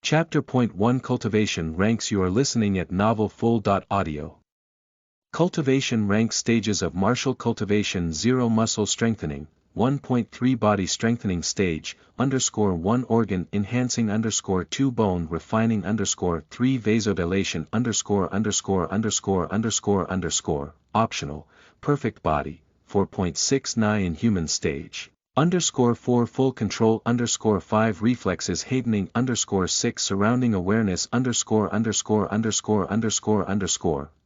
Chapter Point 1 Cultivation Ranks. You are listening at Novel Full. Audio. Cultivation ranks stages of martial cultivation. 0 Muscle strengthening, 1.3 Body strengthening stage, _1 Organ enhancing, _2 Bone refining, _3 Vasodilation, optional, perfect body, 4.69 In human stage. _4 Full control, _5 Reflexes hastening, _6 Surrounding awareness,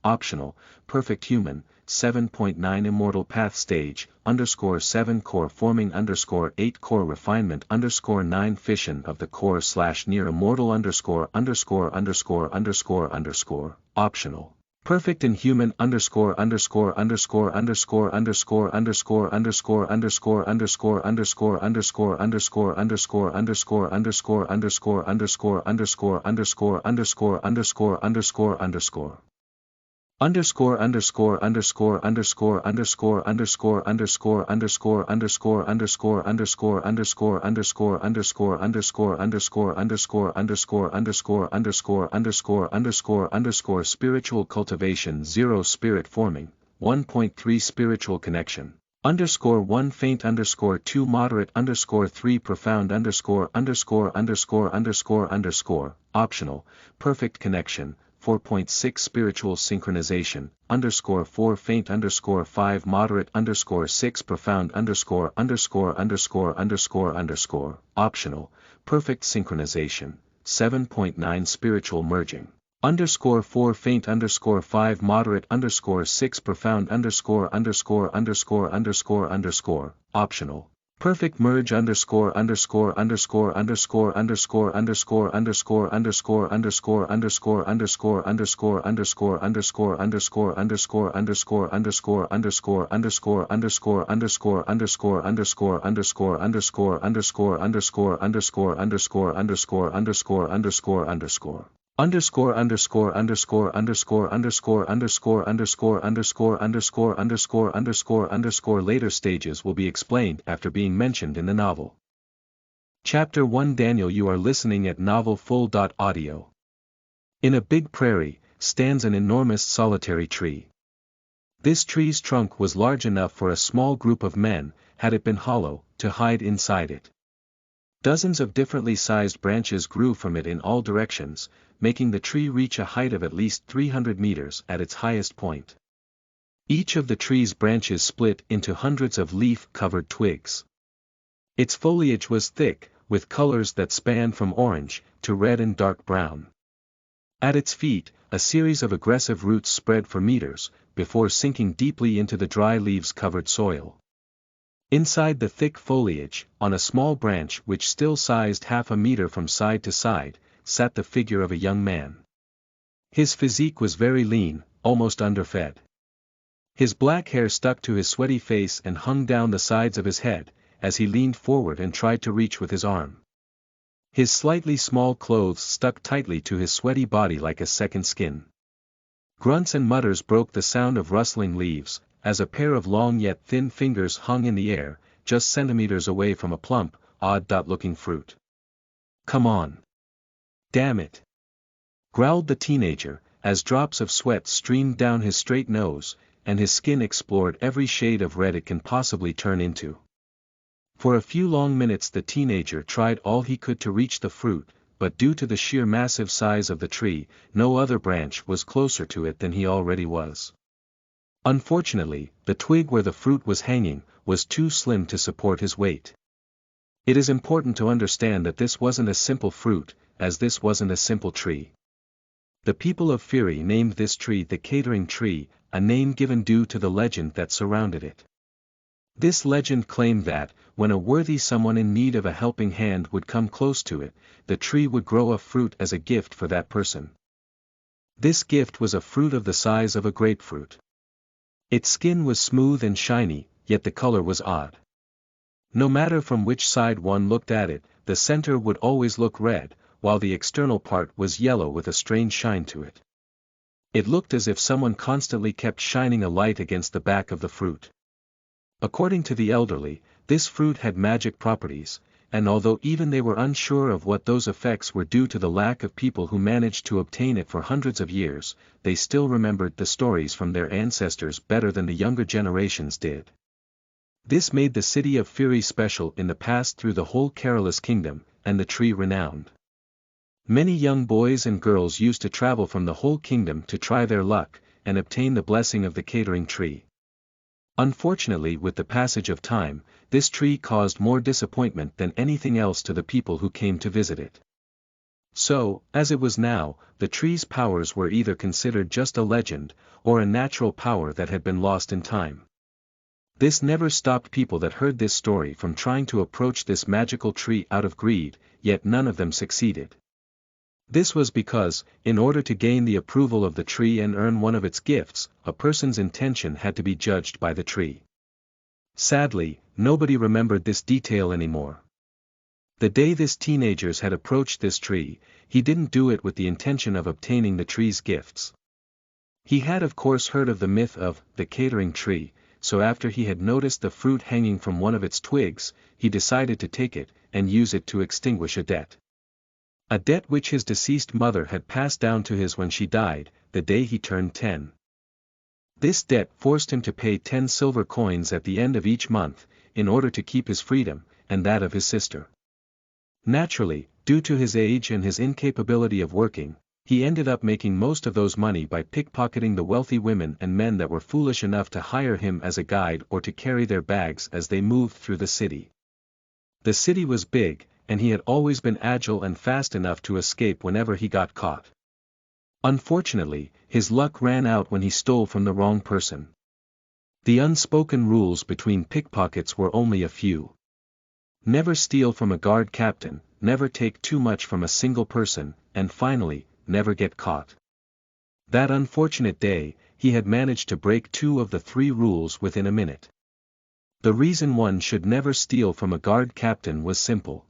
optional, perfect human, 7.9 Immortal path stage, _7 Core forming, _8 Core refinement, _9 Fission of the core / near immortal, optional. Perfect in human, spiritual cultivation. 0 Spirit forming, 1.3 Spiritual connection, _1 Faint, _2 Moderate, _3 Profound, optional, perfect connection, 4.6 Spiritual synchronization, _4 Faint, _5 Moderate, _6 Profound, optional, perfect synchronization, 7.9 Spiritual merging, _4 Faint, _5 Moderate, _6 Profound, optional, perfect merge, Later stages will be explained after being mentioned in the novel. Chapter 1 Daniel. You are listening at Novel Full. Audio. In a big prairie, stands an enormous solitary tree. This tree's trunk was large enough for a small group of men, had it been hollow, to hide inside it. Dozens of differently sized branches grew from it in all directions, making the tree reach a height of at least 300 meters at its highest point. Each of the tree's branches split into hundreds of leaf-covered twigs. Its foliage was thick, with colors that spanned from orange to red and dark brown. At its feet, a series of aggressive roots spread for meters, before sinking deeply into the dry leaves-covered soil. Inside the thick foliage, on a small branch which still sized half a meter from side to side, sat the figure of a young man. His physique was very lean, almost underfed. His black hair stuck to his sweaty face and hung down the sides of his head, as he leaned forward and tried to reach with his arm. His slightly small clothes stuck tightly to his sweaty body like a second skin. Grunts and mutters broke the sound of rustling leaves, as a pair of long yet thin fingers hung in the air, just centimeters away from a plump, odd-looking fruit. "Come on. Damn it!" growled the teenager, as drops of sweat streamed down his straight nose, and his skin explored every shade of red it can possibly turn into. For a few long minutes the teenager tried all he could to reach the fruit, but due to the sheer massive size of the tree, no other branch was closer to it than he already was. Unfortunately, the twig where the fruit was hanging, was too slim to support his weight. It is important to understand that this wasn't a simple fruit, as this wasn't a simple tree. The people of Firi named this tree the Catering Tree, a name given due to the legend that surrounded it. This legend claimed that, when a worthy someone in need of a helping hand would come close to it, the tree would grow a fruit as a gift for that person. This gift was a fruit of the size of a grapefruit. Its skin was smooth and shiny, yet the color was odd. No matter from which side one looked at it, the center would always look red, while the external part was yellow with a strange shine to it. It looked as if someone constantly kept shining a light against the back of the fruit. According to the elderly, this fruit had magic properties, and although even they were unsure of what those effects were due to the lack of people who managed to obtain it for hundreds of years, they still remembered the stories from their ancestors better than the younger generations did. This made the city of Firi special in the past through the whole Carolus kingdom, and the tree renowned. Many young boys and girls used to travel from the whole kingdom to try their luck, and obtain the blessing of the catering tree. Unfortunately, with the passage of time, this tree caused more disappointment than anything else to the people who came to visit it. So, as it was now, the tree's powers were either considered just a legend, or a natural power that had been lost in time. This never stopped people that heard this story from trying to approach this magical tree out of greed, yet none of them succeeded. This was because, in order to gain the approval of the tree and earn one of its gifts, a person's intention had to be judged by the tree. Sadly, nobody remembered this detail anymore. The day this teenager had approached this tree, he didn't do it with the intention of obtaining the tree's gifts. He had of course heard of the myth of the catering tree, so after he had noticed the fruit hanging from one of its twigs, he decided to take it, and use it to extinguish a debt. A debt which his deceased mother had passed down to his when she died, the day he turned 10. This debt forced him to pay 10 silver coins at the end of each month, in order to keep his freedom, and that of his sister. Naturally, due to his age and his incapability of working, he ended up making most of those money by pickpocketing the wealthy women and men that were foolish enough to hire him as a guide or to carry their bags as they moved through the city. The city was big, and he had always been agile and fast enough to escape whenever he got caught. Unfortunately, his luck ran out when he stole from the wrong person. The unspoken rules between pickpockets were only a few. Never steal from a guard captain, never take too much from a single person, and finally, never get caught. That unfortunate day, he had managed to break 2 of the 3 rules within a minute. The reason one should never steal from a guard captain was simple.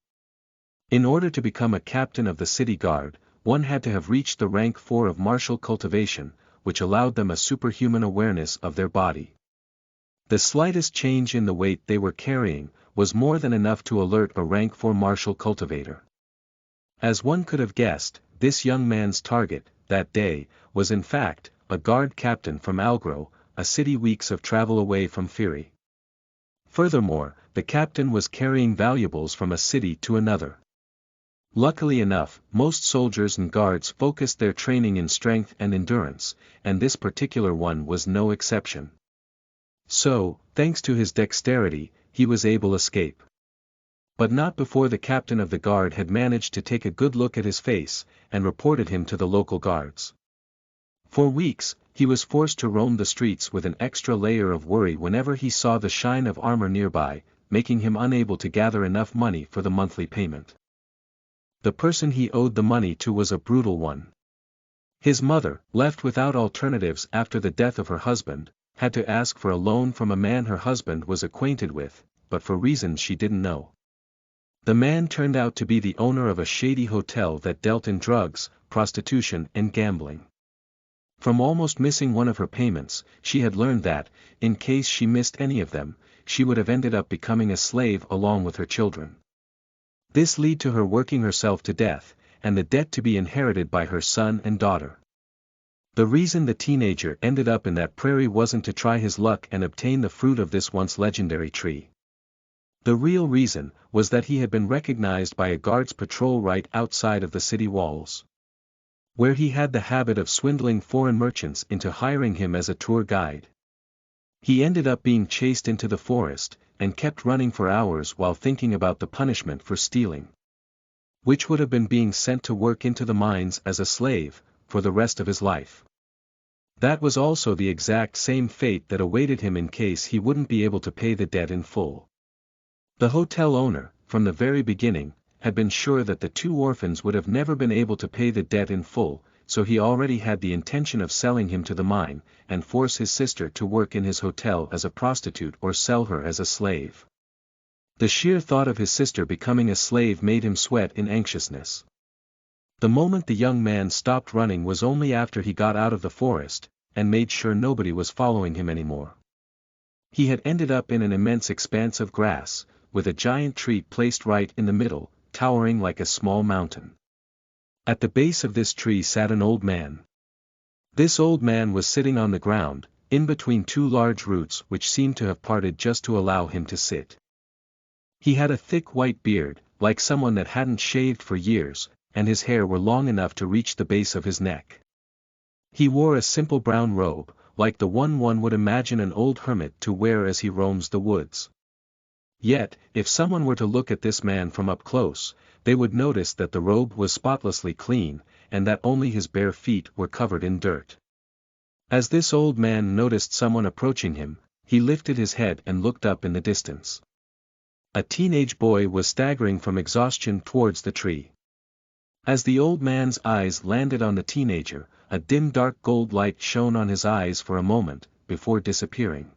In order to become a captain of the city guard, one had to have reached the rank 4 of martial cultivation, which allowed them a superhuman awareness of their body. The slightest change in the weight they were carrying was more than enough to alert a rank 4 martial cultivator. As one could have guessed, this young man's target, that day, was in fact, a guard captain from Algro, a city weeks of travel away from Firi. Furthermore, the captain was carrying valuables from a city to another. Luckily enough, most soldiers and guards focused their training in strength and endurance, and this particular one was no exception. So, thanks to his dexterity, he was able to escape. But not before the captain of the guard had managed to take a good look at his face, and reported him to the local guards. For weeks, he was forced to roam the streets with an extra layer of worry whenever he saw the shine of armor nearby, making him unable to gather enough money for the monthly payment. The person he owed the money to was a brutal one. His mother, left without alternatives after the death of her husband, had to ask for a loan from a man her husband was acquainted with, but for reasons she didn't know. The man turned out to be the owner of a shady hotel that dealt in drugs, prostitution and gambling. From almost missing one of her payments, she had learned that, in case she missed any of them, she would have ended up becoming a slave along with her children. This led to her working herself to death, and the debt to be inherited by her son and daughter. The reason the teenager ended up in that prairie wasn't to try his luck and obtain the fruit of this once legendary tree. The real reason was that he had been recognized by a guard's patrol right outside of the city walls, where he had the habit of swindling foreign merchants into hiring him as a tour guide. He ended up being chased into the forest, and kept running for hours while thinking about the punishment for stealing, which would have been being sent to work into the mines as a slave, for the rest of his life. That was also the exact same fate that awaited him in case he wouldn't be able to pay the debt in full. The hotel owner, from the very beginning, had been sure that the 2 orphans would have never been able to pay the debt in full, so he already had the intention of selling him to the mine, and force his sister to work in his hotel as a prostitute or sell her as a slave. The sheer thought of his sister becoming a slave made him sweat in anxiousness. The moment the young man stopped running was only after he got out of the forest, and made sure nobody was following him anymore. He had ended up in an immense expanse of grass, with a giant tree placed right in the middle, towering like a small mountain. At the base of this tree sat an old man. This old man was sitting on the ground, in between two large roots which seemed to have parted just to allow him to sit. He had a thick white beard, like someone that hadn't shaved for years, and his hair were long enough to reach the base of his neck. He wore a simple brown robe, like the one would imagine an old hermit to wear as he roams the woods. Yet, if someone were to look at this man from up close, they would notice that the robe was spotlessly clean, and that only his bare feet were covered in dirt. As this old man noticed someone approaching him, he lifted his head and looked up in the distance. A teenage boy was staggering from exhaustion towards the tree. As the old man's eyes landed on the teenager, a dim dark gold light shone on his eyes for a moment, before disappearing.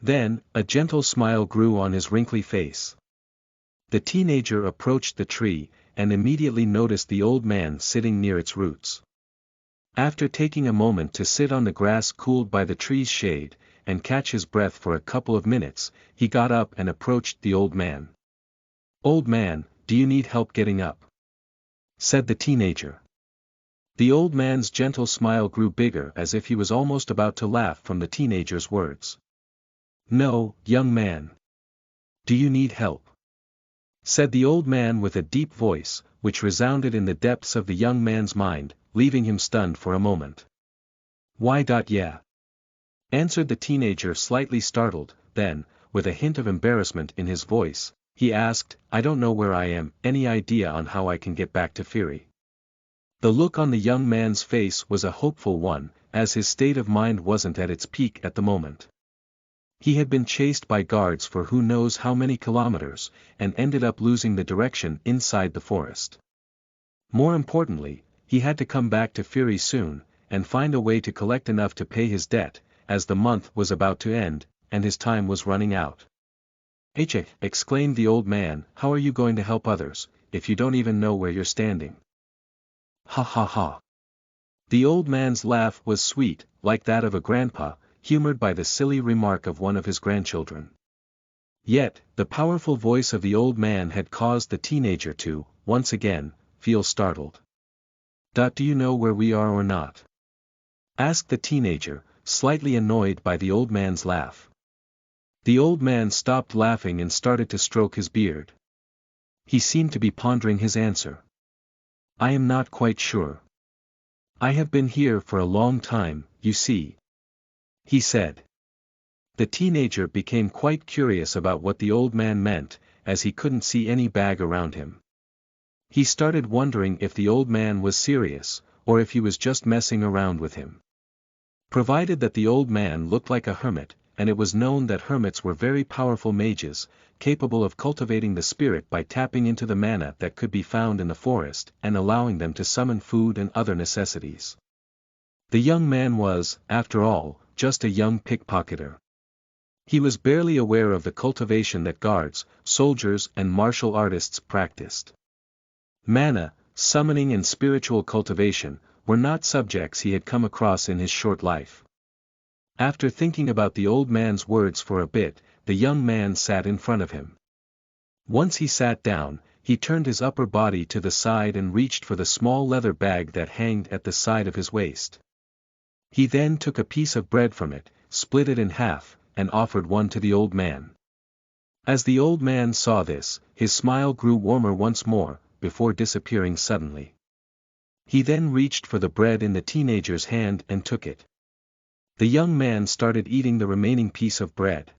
Then, a gentle smile grew on his wrinkly face. The teenager approached the tree, and immediately noticed the old man sitting near its roots. After taking a moment to sit on the grass cooled by the tree's shade, and catch his breath for a couple of minutes, he got up and approached the old man. "Old man, do you need help getting up?" said the teenager. The old man's gentle smile grew bigger as if he was almost about to laugh from the teenager's words. "No, young man. Do you need help?" said the old man with a deep voice, which resounded in the depths of the young man's mind, leaving him stunned for a moment. "Why, yeah," answered the teenager slightly startled, then, with a hint of embarrassment in his voice, he asked, "I don't know where I am, any idea on how I can get back to Fury?" The look on the young man's face was a hopeful one, as his state of mind wasn't at its peak at the moment. He had been chased by guards for who knows how many kilometers, and ended up losing the direction inside the forest. More importantly, he had to come back to Fury soon, and find a way to collect enough to pay his debt, as the month was about to end, and his time was running out. Exclaimed the old man, "how are you going to help others, if you don't even know where you're standing?" "Ha ha ha." The old man's laugh was sweet, like that of a grandpa, humored by the silly remark of one of his grandchildren. Yet, the powerful voice of the old man had caused the teenager to, once again, feel startled. "Do you know where we are or not?" asked the teenager, slightly annoyed by the old man's laugh. The old man stopped laughing and started to stroke his beard. He seemed to be pondering his answer. "I am not quite sure. I have been here for a long time, you see," he said. The teenager became quite curious about what the old man meant, as he couldn't see any bag around him. He started wondering if the old man was serious, or if he was just messing around with him. Provided that the old man looked like a hermit, and it was known that hermits were very powerful mages, capable of cultivating the spirit by tapping into the mana that could be found in the forest and allowing them to summon food and other necessities. The young man was, after all, just a young pickpocketer. He was barely aware of the cultivation that guards, soldiers and martial artists practiced. Mana, summoning and spiritual cultivation, were not subjects he had come across in his short life. After thinking about the old man's words for a bit, the young man sat in front of him. Once he sat down, he turned his upper body to the side and reached for the small leather bag that hanged at the side of his waist. He then took a piece of bread from it, split it in half, and offered one to the old man. As the old man saw this, his smile grew warmer once more, before disappearing suddenly. He then reached for the bread in the teenager's hand and took it. The young man started eating the remaining piece of bread.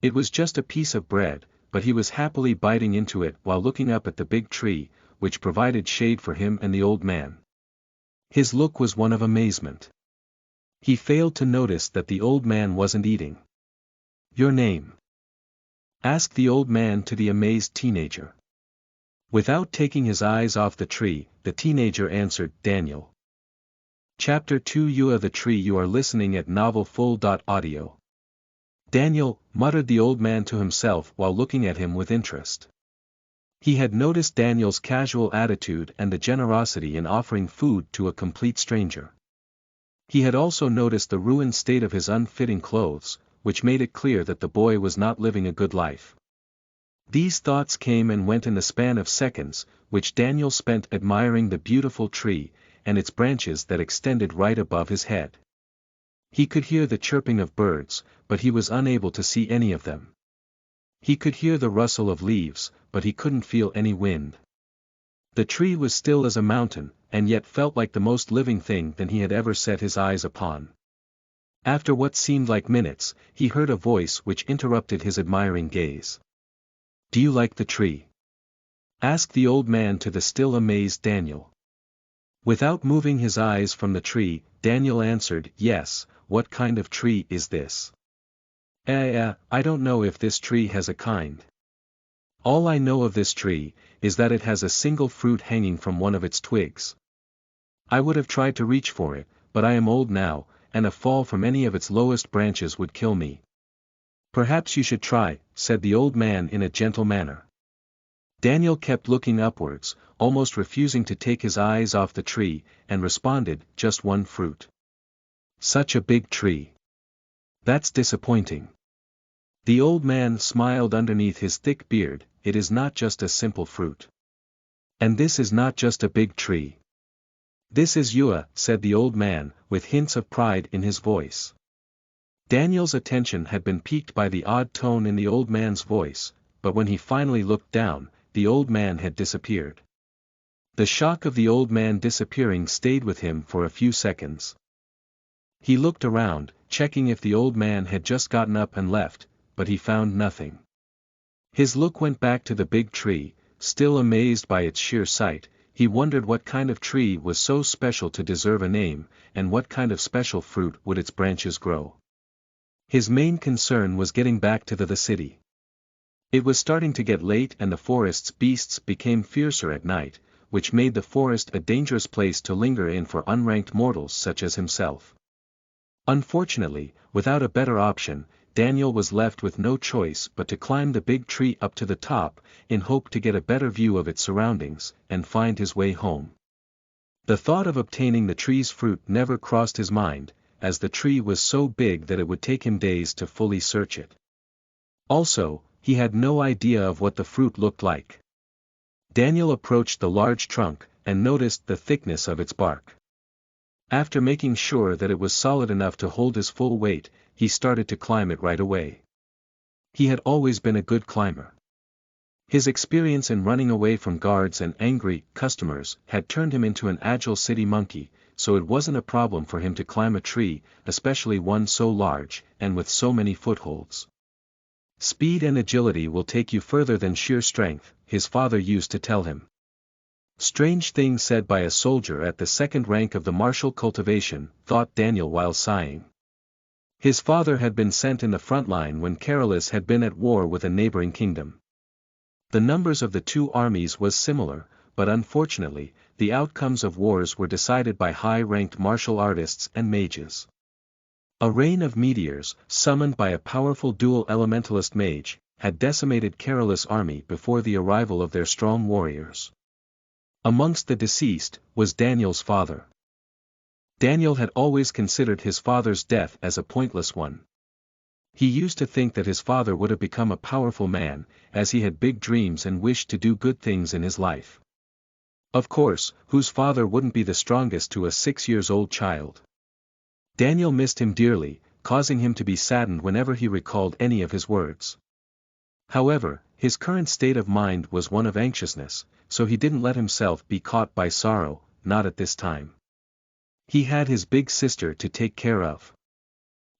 It was just a piece of bread, but he was happily biting into it while looking up at the big tree, which provided shade for him and the old man. His look was one of amazement. He failed to notice that the old man wasn't eating. "Your name?" asked the old man to the amazed teenager. Without taking his eyes off the tree, the teenager answered, "Daniel." Chapter 2 You are the tree. You are listening at novelfull.audio. "Daniel," muttered the old man to himself while looking at him with interest. He had noticed Daniel's casual attitude and the generosity in offering food to a complete stranger. He had also noticed the ruined state of his unfitting clothes, which made it clear that the boy was not living a good life. These thoughts came and went in the span of seconds, which Daniel spent admiring the beautiful tree, and its branches that extended right above his head. He could hear the chirping of birds, but he was unable to see any of them. He could hear the rustle of leaves, but he couldn't feel any wind. The tree was still as a mountain, and yet felt like the most living thing that he had ever set his eyes upon. After what seemed like minutes, he heard a voice which interrupted his admiring gaze. "Do you like the tree?" asked the old man to the still amazed Daniel. Without moving his eyes from the tree, Daniel answered, "Yes, what kind of tree is this?" I don't know if this tree has a kind. All I know of this tree, is that it has a single fruit hanging from one of its twigs. I would have tried to reach for it, but I am old now, and a fall from any of its lowest branches would kill me. "Perhaps you should try," said the old man in a gentle manner. Daniel kept looking upwards, almost refusing to take his eyes off the tree, and responded, "Just one fruit. Such a big tree. That's disappointing." The old man smiled underneath his thick beard, "It is not just a simple fruit. And this is not just a big tree. This is Yua," said the old man, with hints of pride in his voice. Daniel's attention had been piqued by the odd tone in the old man's voice, but when he finally looked down, the old man had disappeared. The shock of the old man disappearing stayed with him for a few seconds. He looked around, checking if the old man had just gotten up and left, but he found nothing. His look went back to the big tree. Still amazed by its sheer sight, he wondered what kind of tree was so special to deserve a name, and what kind of special fruit would its branches grow. His main concern was getting back to the city. It was starting to get late and the forest's beasts became fiercer at night, which made the forest a dangerous place to linger in for unranked mortals such as himself. Unfortunately, without a better option, Daniel was left with no choice but to climb the big tree up to the top, in hope to get a better view of its surroundings, and find his way home. The thought of obtaining the tree's fruit never crossed his mind, as the tree was so big that it would take him days to fully search it. Also, he had no idea of what the fruit looked like. Daniel approached the large trunk, and noticed the thickness of its bark. After making sure that it was solid enough to hold his full weight, he started to climb it right away. He had always been a good climber. His experience in running away from guards and angry customers had turned him into an agile city monkey, so it wasn't a problem for him to climb a tree, especially one so large, and with so many footholds. "Speed and agility will take you further than sheer strength," his father used to tell him. Strange thing said by a soldier at the second rank of the martial cultivation, thought Daniel while sighing. His father had been sent in the front line when Carolus had been at war with a neighboring kingdom. The numbers of the two armies was similar, but unfortunately, the outcomes of wars were decided by high-ranked martial artists and mages. A rain of meteors, summoned by a powerful dual elementalist mage, had decimated Carolus' army before the arrival of their strong warriors. Amongst the deceased, was Daniel's father. Daniel had always considered his father's death as a pointless one. He used to think that his father would have become a powerful man, as he had big dreams and wished to do good things in his life. Of course, whose father wouldn't be the strongest to a 6-year-old child? Daniel missed him dearly, causing him to be saddened whenever he recalled any of his words. However, his current state of mind was one of anxiousness, so he didn't let himself be caught by sorrow, not at this time. He had his big sister to take care of.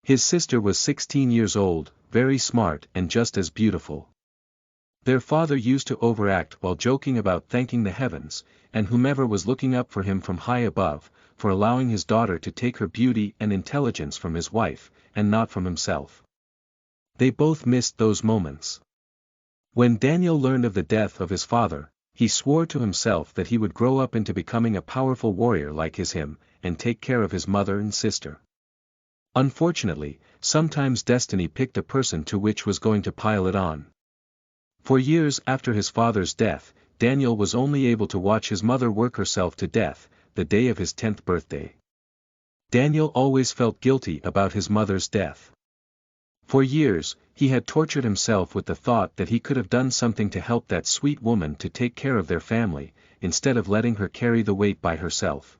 His sister was 16 years old, very smart and just as beautiful. Their father used to overact while joking about thanking the heavens, and whomever was looking up for him from high above, for allowing his daughter to take her beauty and intelligence from his wife, and not from himself. They both missed those moments. When Daniel learned of the death of his father, he swore to himself that he would grow up into becoming a powerful warrior like him, and take care of his mother and sister. Unfortunately, sometimes destiny picked a person to which was going to pile it on. For years after his father's death, Daniel was only able to watch his mother work herself to death, the day of his 10th birthday. Daniel always felt guilty about his mother's death. For years, he had tortured himself with the thought that he could have done something to help that sweet woman to take care of their family, instead of letting her carry the weight by herself.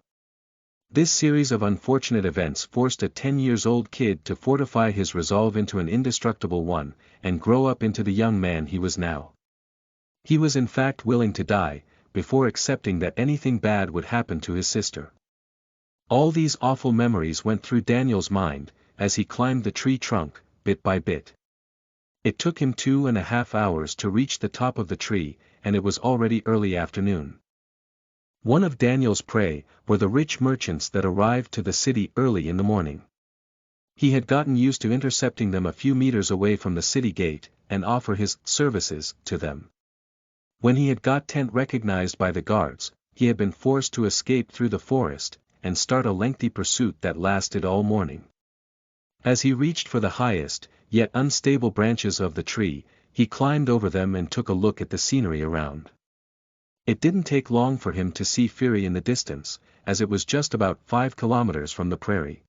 This series of unfortunate events forced a 10-year-old kid to fortify his resolve into an indestructible one, and grow up into the young man he was now. He was in fact willing to die, before accepting that anything bad would happen to his sister. All these awful memories went through Daniel's mind, as he climbed the tree trunk, bit by bit. It took him 2.5 hours to reach the top of the tree, and it was already early afternoon. One of Daniel's prey were the rich merchants that arrived to the city early in the morning. He had gotten used to intercepting them a few meters away from the city gate, and offer his services to them. When he had got recognized by the guards, he had been forced to escape through the forest, and start a lengthy pursuit that lasted all morning. As he reached for the highest, yet unstable branches of the tree, he climbed over them and took a look at the scenery around. It didn't take long for him to see Fury in the distance, as it was just about 5 kilometers from the prairie.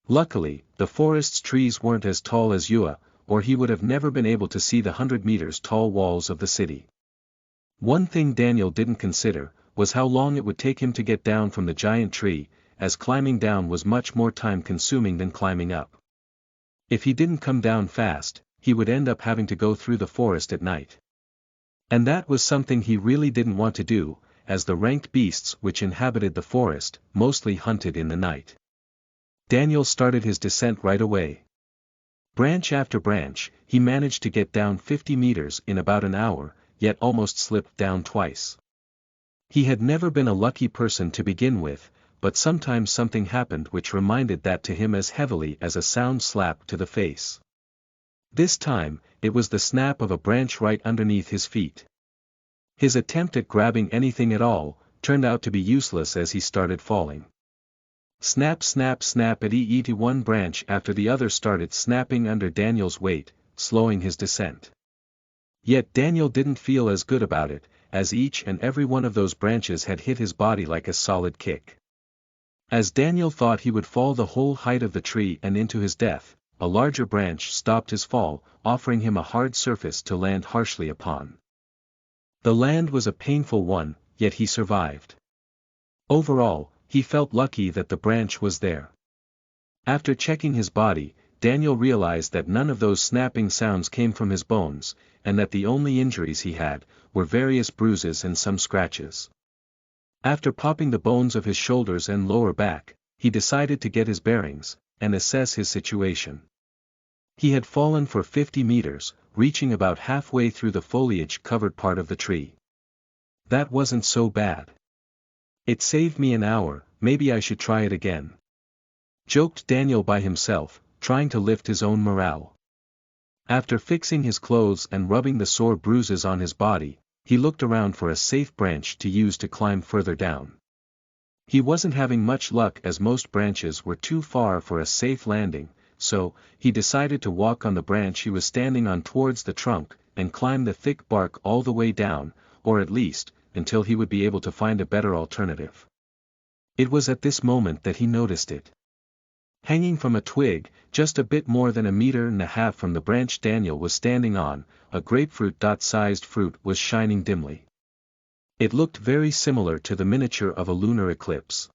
Luckily, the forest's trees weren't as tall as Yua, or he would have never been able to see the 100 meters tall walls of the city. One thing Daniel didn't consider, was how long it would take him to get down from the giant tree, as climbing down was much more time-consuming than climbing up. If he didn't come down fast, he would end up having to go through the forest at night. And that was something he really didn't want to do, as the ranked beasts which inhabited the forest, mostly hunted in the night. Daniel started his descent right away. Branch after branch, he managed to get down 50 meters in about an hour, yet almost slipped down twice. He had never been a lucky person to begin with, but sometimes something happened which reminded that to him as heavily as a sound slap to the face. This time, it was the snap of a branch right underneath his feet. His attempt at grabbing anything at all, turned out to be useless as he started falling. Snap snap snap at one branch after the other started snapping under Daniel's weight, slowing his descent. Yet Daniel didn't feel as good about it, as each and every one of those branches had hit his body like a solid kick. As Daniel thought he would fall the whole height of the tree and into his death, a larger branch stopped his fall, offering him a hard surface to land harshly upon. The land was a painful one, yet he survived. Overall, he felt lucky that the branch was there. After checking his body, Daniel realized that none of those snapping sounds came from his bones, and that the only injuries he had were various bruises and some scratches. After popping the bones of his shoulders and lower back, he decided to get his bearings, and assess his situation. He had fallen for 50 meters, reaching about halfway through the foliage-covered part of the tree. That wasn't so bad. It saved me an hour, maybe I should try it again. Joked Daniel by himself, trying to lift his own morale. After fixing his clothes and rubbing the sore bruises on his body, he looked around for a safe branch to use to climb further down. He wasn't having much luck as most branches were too far for a safe landing, so, he decided to walk on the branch he was standing on towards the trunk, and climb the thick bark all the way down, or at least, until he would be able to find a better alternative. It was at this moment that he noticed it. Hanging from a twig, just a bit more than 1.5 meters from the branch Daniel was standing on, a grapefruit-sized fruit was shining dimly. It looked very similar to the miniature of a lunar eclipse.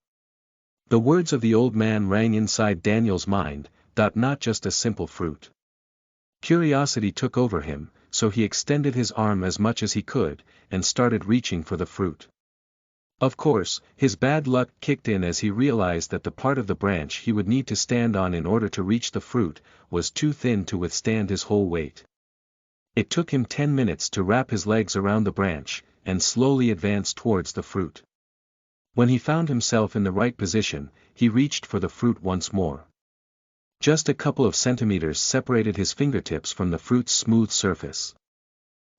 The words of the old man rang inside Daniel's mind, not just a simple fruit. Curiosity took over him, so he extended his arm as much as he could, and started reaching for the fruit. Of course, his bad luck kicked in as he realized that the part of the branch he would need to stand on in order to reach the fruit, was too thin to withstand his whole weight. It took him 10 minutes to wrap his legs around the branch, and slowly advance towards the fruit. When he found himself in the right position, he reached for the fruit once more. Just a couple of centimeters separated his fingertips from the fruit's smooth surface.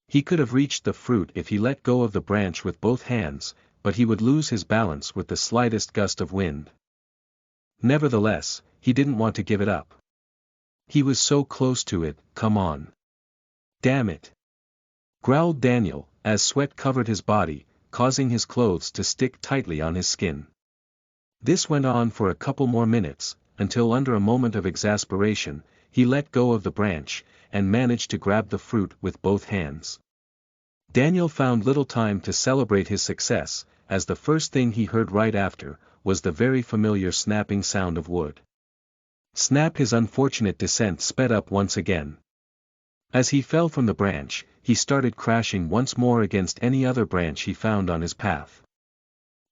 He could have reached the fruit if he let go of the branch with both hands, but he would lose his balance with the slightest gust of wind. Nevertheless, he didn't want to give it up. He was so close to it, come on. Damn it! Growled Daniel, as sweat covered his body, causing his clothes to stick tightly on his skin. This went on for a couple more minutes, until under a moment of exasperation, he let go of the branch, and managed to grab the fruit with both hands. Daniel found little time to celebrate his success, as the first thing he heard right after, was the very familiar snapping sound of wood. Snap! His unfortunate descent sped up once again. As he fell from the branch, he started crashing once more against any other branch he found on his path.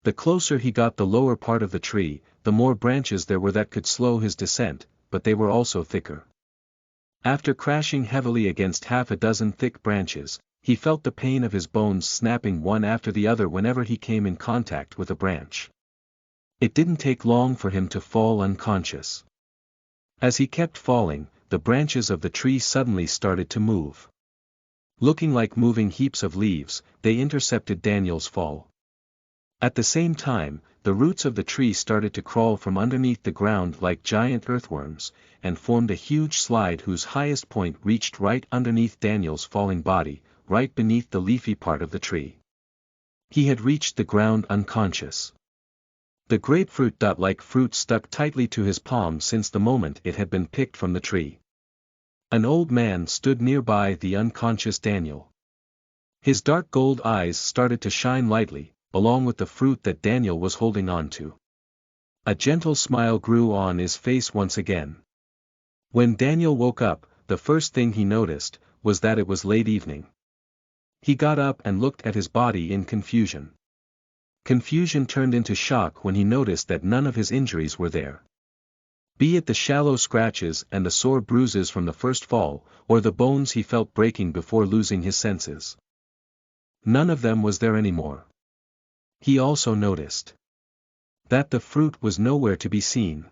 The closer he got the lower part of the tree, the more branches there were that could slow his descent, but they were also thicker. After crashing heavily against half a dozen thick branches, he felt the pain of his bones snapping one after the other whenever he came in contact with a branch. It didn't take long for him to fall unconscious. As he kept falling, the branches of the tree suddenly started to move. Looking like moving heaps of leaves, they intercepted Daniel's fall. At the same time, the roots of the tree started to crawl from underneath the ground like giant earthworms, and formed a huge slide whose highest point reached right underneath Daniel's falling body, right beneath the leafy part of the tree. He had reached the ground unconscious. The grapefruit-like fruit stuck tightly to his palm since the moment it had been picked from the tree. An old man stood nearby the unconscious Daniel. His dark gold eyes started to shine lightly, along with the fruit that Daniel was holding on to. A gentle smile grew on his face once again. When Daniel woke up, the first thing he noticed was that it was late evening. He got up and looked at his body in confusion. Confusion turned into shock when he noticed that none of his injuries were there. Be it the shallow scratches and the sore bruises from the first fall, or the bones he felt breaking before losing his senses. None of them was there anymore. He also noticed that the fruit was nowhere to be seen.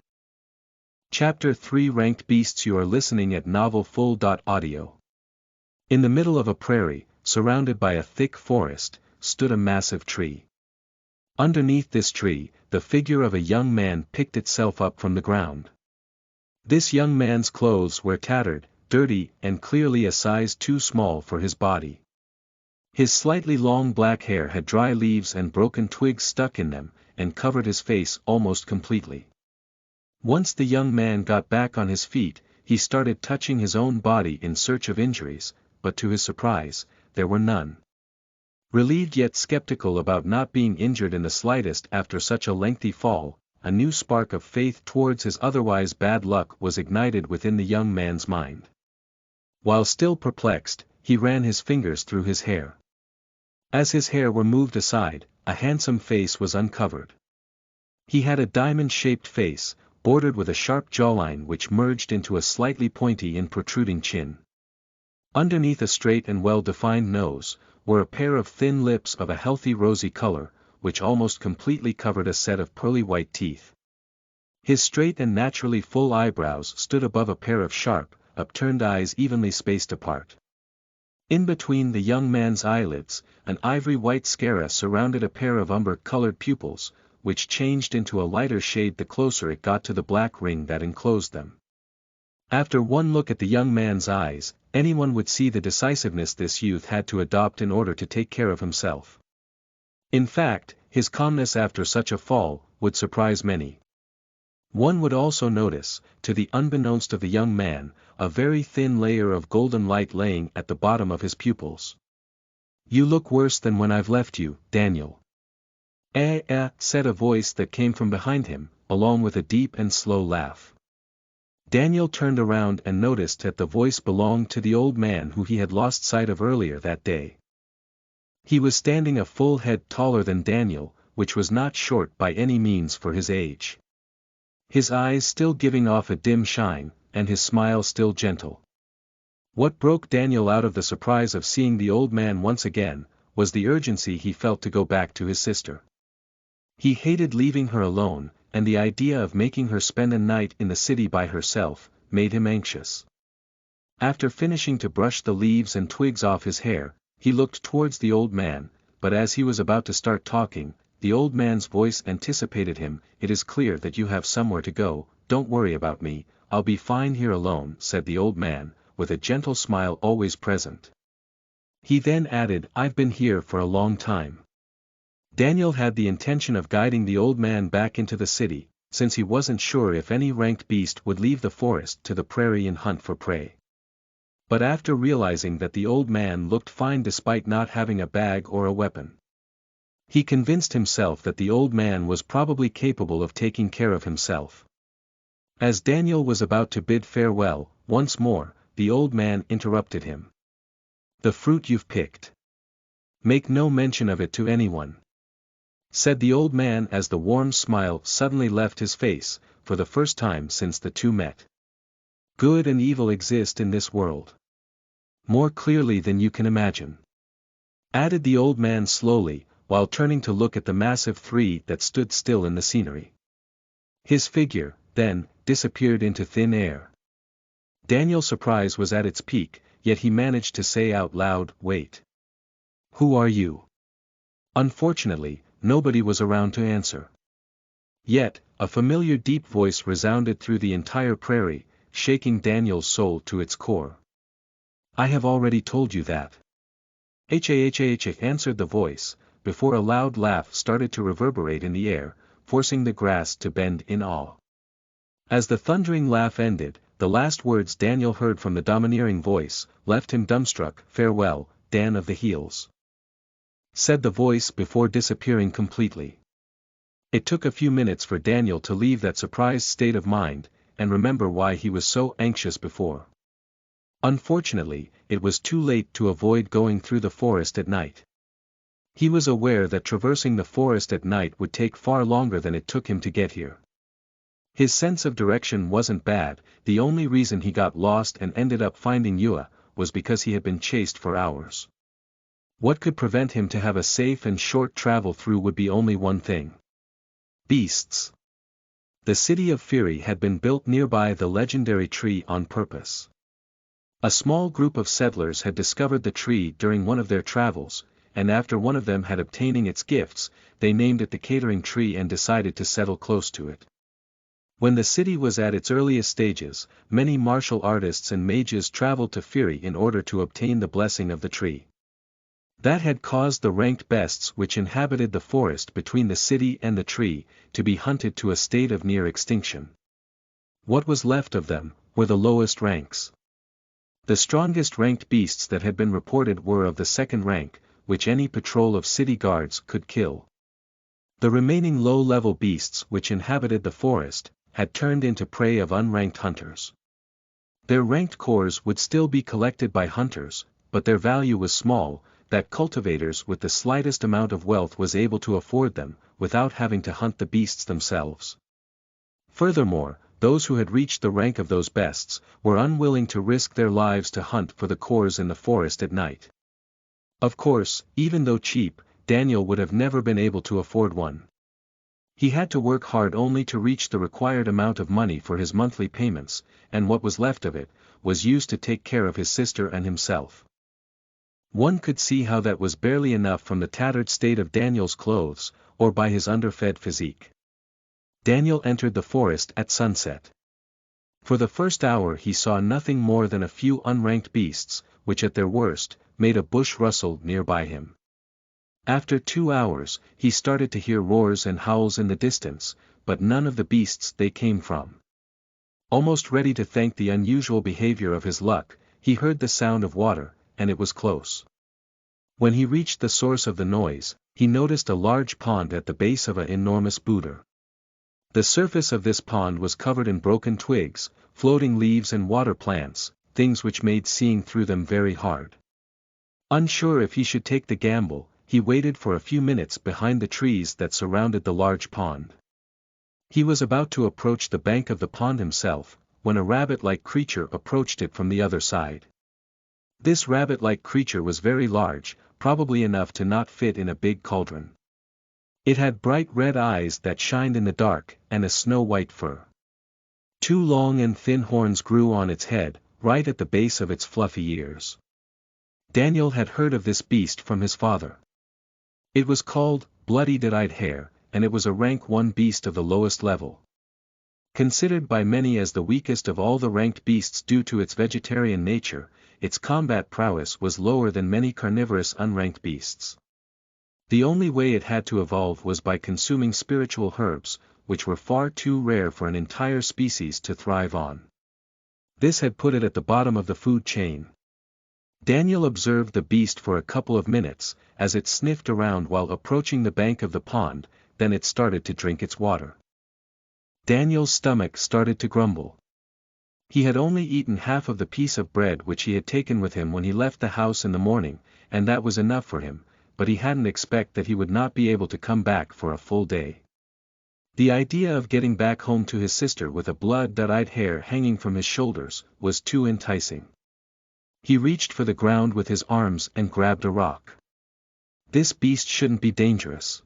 Chapter 3 Ranked Beasts. You are listening at novelfull.audio. In the middle of a prairie, surrounded by a thick forest, stood a massive tree. Underneath this tree, the figure of a young man picked itself up from the ground. This young man's clothes were tattered, dirty, and clearly a size too small for his body. His slightly long black hair had dry leaves and broken twigs stuck in them, and covered his face almost completely. Once the young man got back on his feet, he started touching his own body in search of injuries, but to his surprise, there were none. Relieved yet skeptical about not being injured in the slightest after such a lengthy fall, a new spark of faith towards his otherwise bad luck was ignited within the young man's mind. While still perplexed, he ran his fingers through his hair. As his hair were moved aside, a handsome face was uncovered. He had a diamond-shaped face, bordered with a sharp jawline which merged into a slightly pointy and protruding chin. Underneath a straight and well-defined nose, were a pair of thin lips of a healthy rosy color, which almost completely covered a set of pearly white teeth. His straight and naturally full eyebrows stood above a pair of sharp, upturned eyes evenly spaced apart. In between the young man's eyelids, an ivory-white sclera surrounded a pair of umber-colored pupils, which changed into a lighter shade the closer it got to the black ring that enclosed them. After one look at the young man's eyes, anyone would see the decisiveness this youth had to adopt in order to take care of himself. In fact, his calmness after such a fall would surprise many. One would also notice, to the unbeknownst of the young man, a very thin layer of golden light laying at the bottom of his pupils. "You look worse than when I've left you, Daniel." Said a voice that came from behind him, along with a deep and slow laugh. Daniel turned around and noticed that the voice belonged to the old man who he had lost sight of earlier that day. He was standing a full head taller than Daniel, which was not short by any means for his age. His eyes still giving off a dim shine, and his smile still gentle. What broke Daniel out of the surprise of seeing the old man once again, was the urgency he felt to go back to his sister. He hated leaving her alone, and the idea of making her spend a night in the city by herself, made him anxious. After finishing to brush the leaves and twigs off his hair, he looked towards the old man, but as he was about to start talking, the old man's voice anticipated him. "It is clear that you have somewhere to go, don't worry about me, I'll be fine here alone," said the old man, with a gentle smile always present. He then added, "I've been here for a long time." Daniel had the intention of guiding the old man back into the city, since he wasn't sure if any ranked beast would leave the forest to the prairie and hunt for prey. But after realizing that the old man looked fine despite not having a bag or a weapon, he convinced himself that the old man was probably capable of taking care of himself. As Daniel was about to bid farewell, once more, the old man interrupted him. "The fruit you've picked. Make no mention of it to anyone," said the old man as the warm smile suddenly left his face, for the first time since the two met. "Good and evil exist in this world. More clearly than you can imagine," added the old man slowly, while turning to look at the massive tree that stood still in the scenery. His figure, then, disappeared into thin air. Daniel's surprise was at its peak, yet he managed to say out loud, "Wait. Who are you?" Unfortunately, nobody was around to answer. Yet, a familiar deep voice resounded through the entire prairie, shaking Daniel's soul to its core. "I have already told you that." "H-A-H-A-H-A," answered the voice, before a loud laugh started to reverberate in the air, forcing the grass to bend in awe. As the thundering laugh ended, the last words Daniel heard from the domineering voice left him dumbstruck. "Farewell, Dan of the Heels," said the voice before disappearing completely. It took a few minutes for Daniel to leave that surprised state of mind, and remember why he was so anxious before. Unfortunately, it was too late to avoid going through the forest at night. He was aware that traversing the forest at night would take far longer than it took him to get here. His sense of direction wasn't bad, the only reason he got lost and ended up finding Yua, was because he had been chased for hours. What could prevent him to have a safe and short travel through would be only one thing. Beasts. The city of Fury had been built nearby the legendary tree on purpose. A small group of settlers had discovered the tree during one of their travels, and after one of them had obtaining its gifts, they named it the Catering Tree and decided to settle close to it. When the city was at its earliest stages, many martial artists and mages traveled to Fury in order to obtain the blessing of the tree. That had caused the ranked beasts which inhabited the forest between the city and the tree, to be hunted to a state of near extinction. What was left of them were the lowest ranks. The strongest ranked beasts that had been reported were of the second rank, which any patrol of city guards could kill. The remaining low-level beasts which inhabited the forest, had turned into prey of unranked hunters. Their ranked cores would still be collected by hunters, but their value was small, that cultivators with the slightest amount of wealth was able to afford them, without having to hunt the beasts themselves. Furthermore, those who had reached the rank of those beasts, were unwilling to risk their lives to hunt for the cores in the forest at night. Of course, even though cheap, Daniel would have never been able to afford one. He had to work hard only to reach the required amount of money for his monthly payments, and what was left of it, was used to take care of his sister and himself. One could see how that was barely enough from the tattered state of Daniel's clothes, or by his underfed physique. Daniel entered the forest at sunset. For the first hour he saw nothing more than a few unranked beasts, which at their worst, made a bush rustle nearby him. After 2 hours, he started to hear roars and howls in the distance, but none of the beasts they came from. Almost ready to thank the unusual behavior of his luck, he heard the sound of water, and it was close. When he reached the source of the noise, he noticed a large pond at the base of an enormous boulder. The surface of this pond was covered in broken twigs, floating leaves and water plants, things which made seeing through them very hard. Unsure if he should take the gamble, he waited for a few minutes behind the trees that surrounded the large pond. He was about to approach the bank of the pond himself, when a rabbit-like creature approached it from the other side. This rabbit-like creature was very large, probably enough to not fit in a big cauldron. It had bright red eyes that shined in the dark, and a snow-white fur. 2 long and thin horns grew on its head, right at the base of its fluffy ears. Daniel had heard of this beast from his father. It was called Bloody-Eyed Hare, and it was a rank 1 beast of the lowest level. Considered by many as the weakest of all the ranked beasts due to its vegetarian nature, its combat prowess was lower than many carnivorous unranked beasts. The only way it had to evolve was by consuming spiritual herbs, which were far too rare for an entire species to thrive on. This had put it at the bottom of the food chain. Daniel observed the beast for a couple of minutes, as it sniffed around while approaching the bank of the pond, then it started to drink its water. Daniel's stomach started to grumble. He had only eaten half of the piece of bread which he had taken with him when he left the house in the morning, and that was enough for him, but he hadn't expected that he would not be able to come back for a full day. The idea of getting back home to his sister with a blood-dyed hair hanging from his shoulders was too enticing. He reached for the ground with his arms and grabbed a rock. This beast shouldn't be dangerous.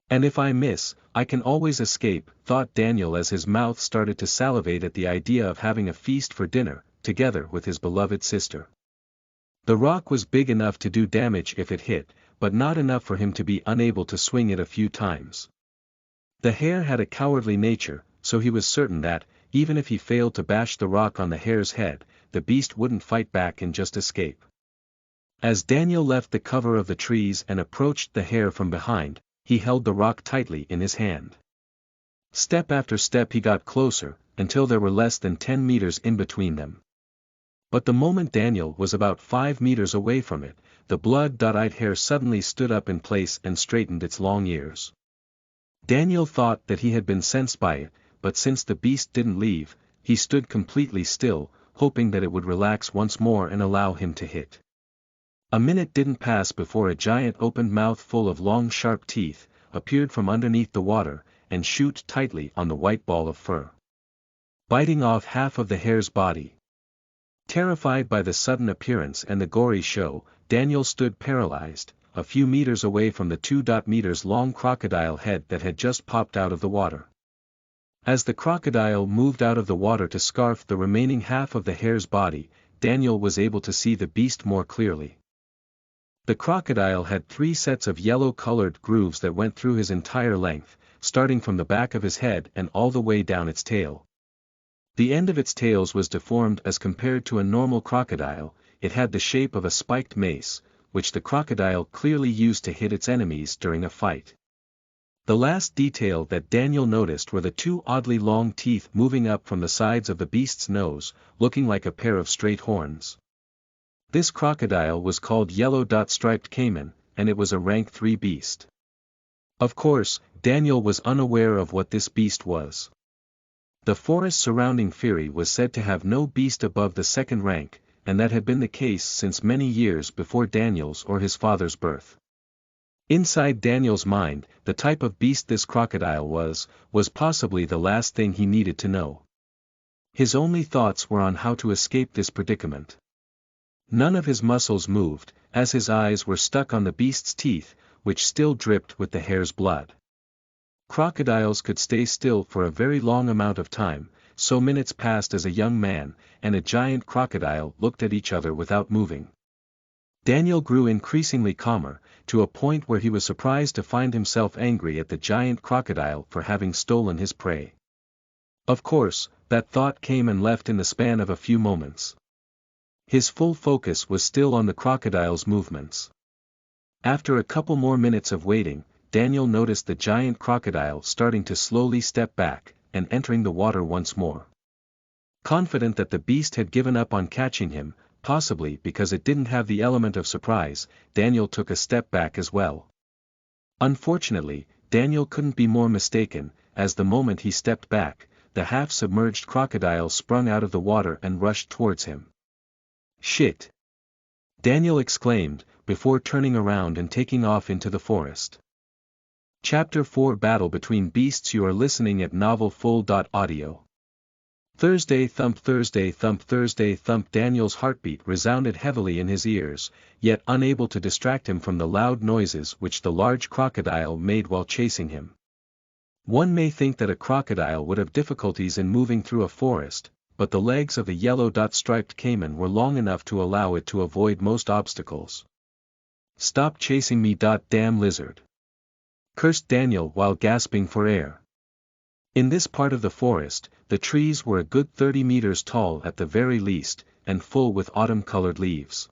And if I miss, I can always escape, thought Daniel as his mouth started to salivate at the idea of having a feast for dinner, together with his beloved sister. The rock was big enough to do damage if it hit, but not enough for him to be unable to swing it a few times. The hare had a cowardly nature, so he was certain that, even if he failed to bash the rock on the hare's head, the beast wouldn't fight back and just escape. As Daniel left the cover of the trees and approached the hare from behind, he held the rock tightly in his hand. Step after step he got closer, until there were less than 10 meters in between them. But the moment Daniel was about 5 meters away from it, the blood-dyed hare suddenly stood up in place and straightened its long ears. Daniel thought that he had been sensed by it, but since the beast didn't leave, he stood completely still, hoping that it would relax once more and allow him to hit. A minute didn't pass before a giant opened mouth full of long sharp teeth appeared from underneath the water, and shoot tightly on the white ball of fur, biting off half of the hare's body. Terrified by the sudden appearance and the gory show, Daniel stood paralyzed, a few meters away from the 2-meters-long crocodile head that had just popped out of the water. As the crocodile moved out of the water to scarf the remaining half of the hare's body, Daniel was able to see the beast more clearly. The crocodile had 3 sets of yellow-colored grooves that went through his entire length, starting from the back of his head and all the way down its tail. The end of its tail was deformed as compared to a normal crocodile. It had the shape of a spiked mace, which the crocodile clearly used to hit its enemies during a fight. The last detail that Daniel noticed were the 2 oddly long teeth moving up from the sides of the beast's nose, looking like a pair of straight horns. This crocodile was called yellow-striped caiman, and it was a rank 3 beast. Of course, Daniel was unaware of what this beast was. The forest surrounding Firi was said to have no beast above the 2nd rank, and that had been the case since many years before Daniel's or his father's birth. Inside Daniel's mind, the type of beast this crocodile was possibly the last thing he needed to know. His only thoughts were on how to escape this predicament. None of his muscles moved, as his eyes were stuck on the beast's teeth, which still dripped with the hare's blood. Crocodiles could stay still for a very long amount of time, so minutes passed as a young man and a giant crocodile looked at each other without moving. Daniel grew increasingly calmer, to a point where he was surprised to find himself angry at the giant crocodile for having stolen his prey. Of course, that thought came and left in the span of a few moments. His full focus was still on the crocodile's movements. After a couple more minutes of waiting, Daniel noticed the giant crocodile starting to slowly step back, and entering the water once more. Confident that the beast had given up on catching him, possibly because it didn't have the element of surprise, Daniel took a step back as well. Unfortunately, Daniel couldn't be more mistaken, as the moment he stepped back, the half-submerged crocodile sprung out of the water and rushed towards him. "Shit!" Daniel exclaimed, before turning around and taking off into the forest. Chapter 4 Battle Between Beasts. You are listening at novelfull.audio. Thursday thump, Thursday thump, Thursday thump. Daniel's heartbeat resounded heavily in his ears, yet unable to distract him from the loud noises which the large crocodile made while chasing him. One may think that a crocodile would have difficulties in moving through a forest, but the legs of the yellow-striped caiman were long enough to allow it to avoid most obstacles. "Stop chasing me, damn lizard!" cursed Daniel while gasping for air. In this part of the forest, the trees were a good 30 meters tall at the very least, and full with autumn-colored leaves.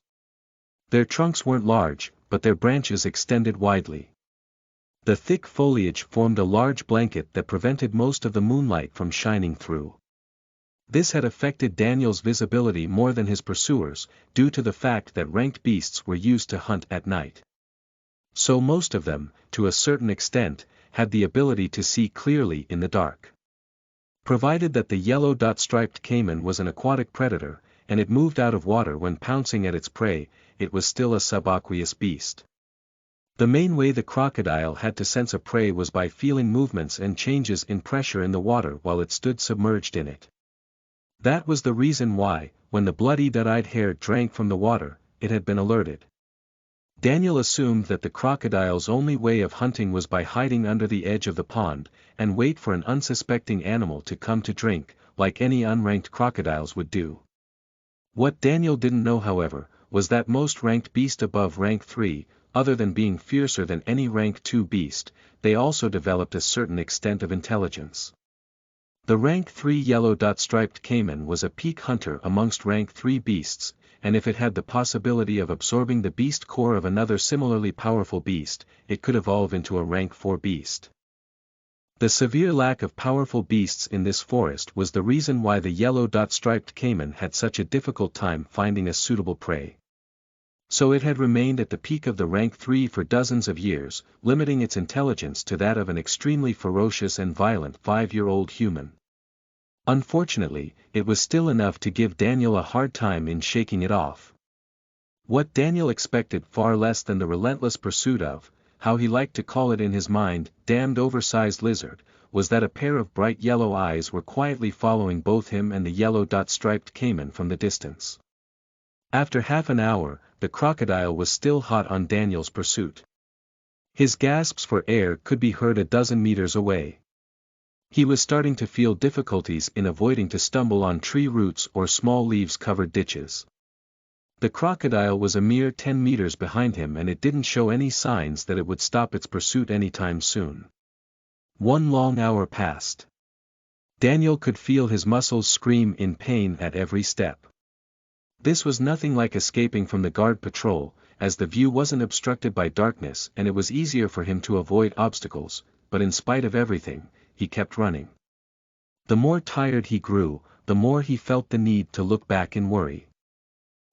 Their trunks weren't large, but their branches extended widely. The thick foliage formed a large blanket that prevented most of the moonlight from shining through. This had affected Daniel's visibility more than his pursuers, due to the fact that ranked beasts were used to hunt at night. So most of them, to a certain extent, had the ability to see clearly in the dark. Provided that the yellow striped caiman was an aquatic predator, and it moved out of water when pouncing at its prey, it was still a subaqueous beast. The main way the crocodile had to sense a prey was by feeling movements and changes in pressure in the water while it stood submerged in it. That was the reason why, when the bloody-eyed hare drank from the water, it had been alerted. Daniel assumed that the crocodile's only way of hunting was by hiding under the edge of the pond, and wait for an unsuspecting animal to come to drink, like any unranked crocodiles would do. What Daniel didn't know, however, was that most ranked beasts above rank 3, other than being fiercer than any rank 2 beast, they also developed a certain extent of intelligence. The rank 3 yellow striped caiman was a peak hunter amongst rank 3 beasts, and if it had the possibility of absorbing the beast core of another similarly powerful beast, it could evolve into a rank 4 beast. The severe lack of powerful beasts in this forest was the reason why the yellow striped caiman had such a difficult time finding a suitable prey. So it had remained at the peak of the rank 3 for dozens of years, limiting its intelligence to that of an extremely ferocious and violent 5-year-old human. Unfortunately, it was still enough to give Daniel a hard time in shaking it off. What Daniel expected far less than the relentless pursuit of, how he liked to call it in his mind, damned oversized lizard, was that a pair of bright yellow eyes were quietly following both him and the yellow striped caiman from the distance. After half an hour, the crocodile was still hot on Daniel's pursuit. His gasps for air could be heard a dozen meters away. He was starting to feel difficulties in avoiding to stumble on tree roots or small leaves-covered ditches. The crocodile was a mere 10 meters behind him, and it didn't show any signs that it would stop its pursuit anytime soon. 1 long hour passed. Daniel could feel his muscles scream in pain at every step. This was nothing like escaping from the guard patrol, as the view wasn't obstructed by darkness and it was easier for him to avoid obstacles, but in spite of everything, he kept running. The more tired he grew, the more he felt the need to look back in worry.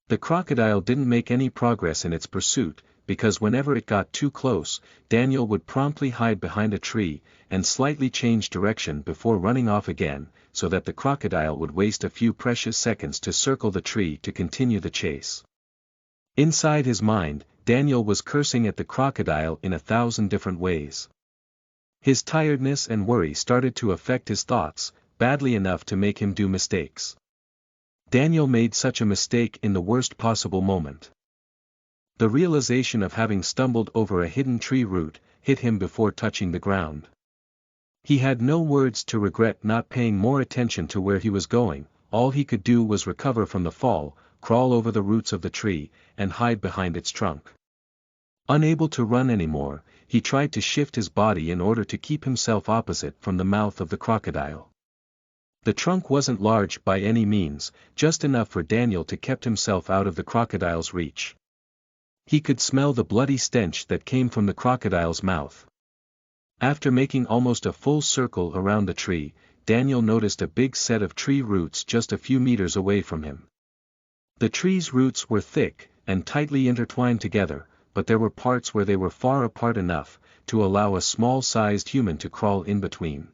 The crocodile didn't make any progress in its pursuit, because whenever it got too close, Daniel would promptly hide behind a tree, and slightly change direction before running off again, so that the crocodile would waste a few precious seconds to circle the tree to continue the chase. Inside his mind, Daniel was cursing at the crocodile in 1,000 different ways. His tiredness and worry started to affect his thoughts, badly enough to make him do mistakes. Daniel made such a mistake in the worst possible moment. The realization of having stumbled over a hidden tree root hit him before touching the ground. He had no words to regret not paying more attention to where he was going. All he could do was recover from the fall, crawl over the roots of the tree, and hide behind its trunk. Unable to run anymore, he tried to shift his body in order to keep himself opposite from the mouth of the crocodile. The trunk wasn't large by any means, just enough for Daniel to keep himself out of the crocodile's reach. He could smell the bloody stench that came from the crocodile's mouth. After making almost a full circle around the tree, Daniel noticed a big set of tree roots just a few meters away from him. The tree's roots were thick and tightly intertwined together, but there were parts where they were far apart enough to allow a small-sized human to crawl in between.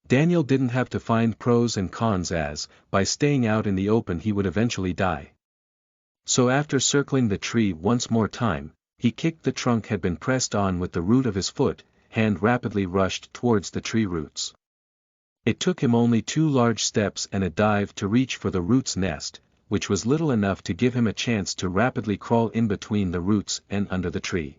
Daniel didn't have to find pros and cons, as, by staying out in the open he would eventually die. So after circling the tree once more time, he kicked the trunk had been pressed on with the root of his foot, hand rapidly rushed towards the tree roots. It took him only 2 large steps and a dive to reach for the root's nest, which was little enough to give him a chance to rapidly crawl in between the roots and under the tree.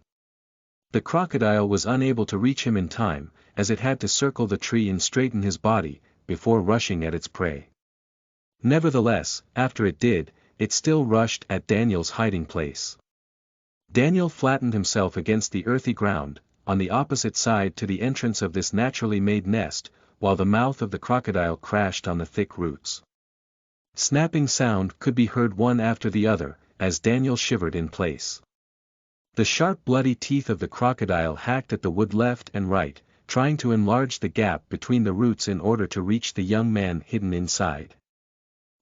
The crocodile was unable to reach him in time, as it had to circle the tree and straighten his body, before rushing at its prey. Nevertheless, after it did, it still rushed at Daniel's hiding place. Daniel flattened himself against the earthy ground, on the opposite side to the entrance of this naturally made nest, while the mouth of the crocodile crashed on the thick roots. Snapping sound could be heard one after the other, as Daniel shivered in place. The sharp bloody teeth of the crocodile hacked at the wood left and right, trying to enlarge the gap between the roots in order to reach the young man hidden inside.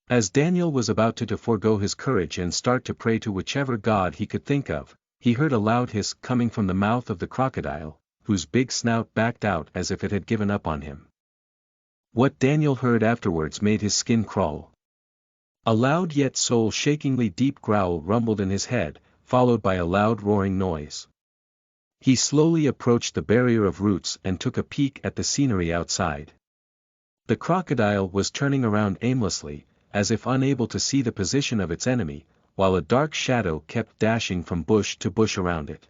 As Daniel was about to forego his courage and start to pray to whichever god he could think of, he heard a loud hiss coming from the mouth of the crocodile, whose big snout backed out as if it had given up on him. What Daniel heard afterwards made his skin crawl. A loud yet soul-shakingly deep growl rumbled in his head, followed by a loud roaring noise. He slowly approached the barrier of roots and took a peek at the scenery outside. The crocodile was turning around aimlessly, as if unable to see the position of its enemy, while a dark shadow kept dashing from bush to bush around it.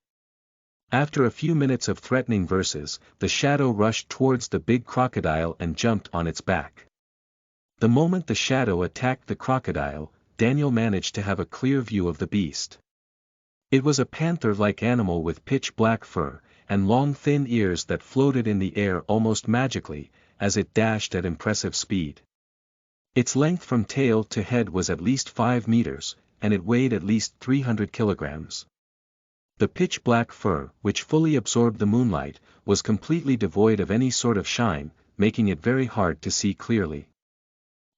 After a few minutes of threatening verses, the shadow rushed towards the big crocodile and jumped on its back. The moment the shadow attacked the crocodile, Daniel managed to have a clear view of the beast. It was a panther-like animal with pitch-black fur, and long thin ears that floated in the air almost magically, as it dashed at impressive speed. Its length from tail to head was at least 5 meters, and it weighed at least 300 kilograms. The pitch-black fur, which fully absorbed the moonlight, was completely devoid of any sort of shine, making it very hard to see clearly.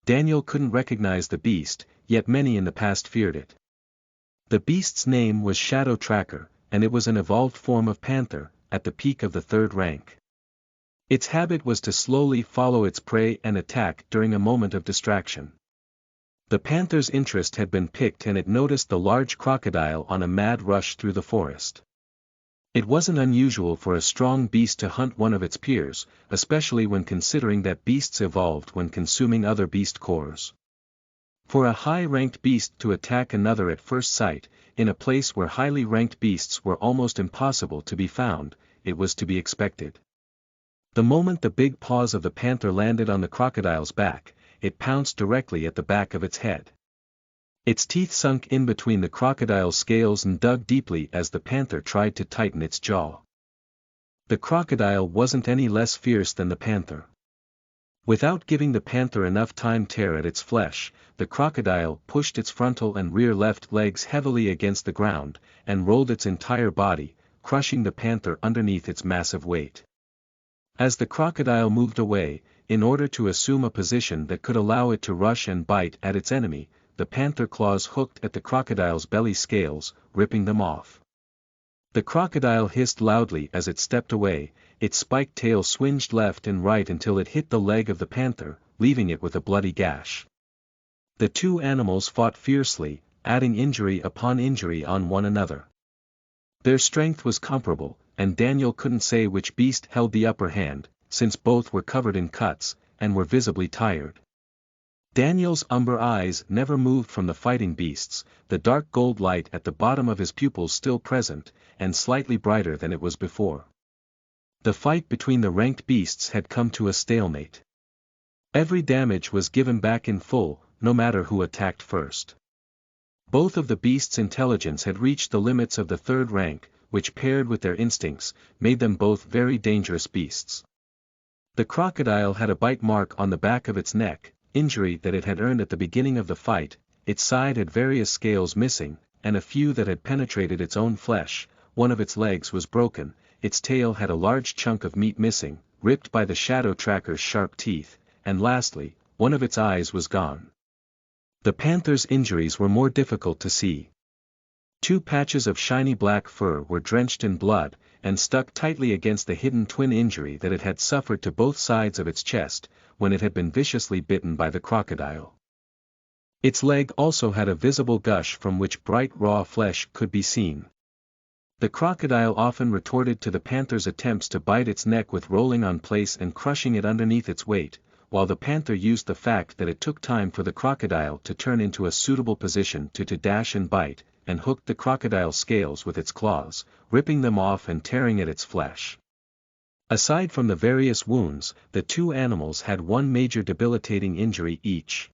Daniel couldn't recognize the beast, yet many in the past feared it. The beast's name was Shadow Tracker, and it was an evolved form of panther, at the peak of the 3rd rank. Its habit was to slowly follow its prey and attack during a moment of distraction. The panther's interest had been piqued and it noticed the large crocodile on a mad rush through the forest. It wasn't unusual for a strong beast to hunt one of its peers, especially when considering that beasts evolved when consuming other beast cores. For a high-ranked beast to attack another at first sight, in a place where highly ranked beasts were almost impossible to be found, it was to be expected. The moment the big paws of the panther landed on the crocodile's back, it pounced directly at the back of its head. Its teeth sunk in between the crocodile's scales and dug deeply as the panther tried to tighten its jaw. The crocodile wasn't any less fierce than the panther. Without giving the panther enough time to tear at its flesh, the crocodile pushed its frontal and rear left legs heavily against the ground, and rolled its entire body, crushing the panther underneath its massive weight. As the crocodile moved away, in order to assume a position that could allow it to rush and bite at its enemy, the panther claws hooked at the crocodile's belly scales, ripping them off. The crocodile hissed loudly as it stepped away, its spiked tail swinged left and right until it hit the leg of the panther, leaving it with a bloody gash. The two animals fought fiercely, adding injury upon injury on one another. Their strength was comparable, and Daniel couldn't say which beast held the upper hand, since both were covered in cuts, and were visibly tired. Daniel's umber eyes never moved from the fighting beasts, the dark gold light at the bottom of his pupils still present, and slightly brighter than it was before. The fight between the ranked beasts had come to a stalemate. Every damage was given back in full, no matter who attacked first. Both of the beasts' intelligence had reached the limits of the 3rd rank, which paired with their instincts, made them both very dangerous beasts. The crocodile had a bite mark on the back of its neck, injury that it had earned at the beginning of the fight. Its side had various scales missing, and a few that had penetrated its own flesh. One of its legs was broken, its tail had a large chunk of meat missing, ripped by the Shadow Tracker's sharp teeth, and lastly, one of its eyes was gone. The panther's injuries were more difficult to see. 2 patches of shiny black fur were drenched in blood, and stuck tightly against the hidden twin injury that it had suffered to both sides of its chest, when it had been viciously bitten by the crocodile. Its leg also had a visible gush from which bright raw flesh could be seen. The crocodile often retorted to the panther's attempts to bite its neck with rolling on place and crushing it underneath its weight, while the panther used the fact that it took time for the crocodile to turn into a suitable position to dash and bite, and hooked the crocodile's scales with its claws, ripping them off and tearing at its flesh. Aside from the various wounds, the two animals had one major debilitating injury each.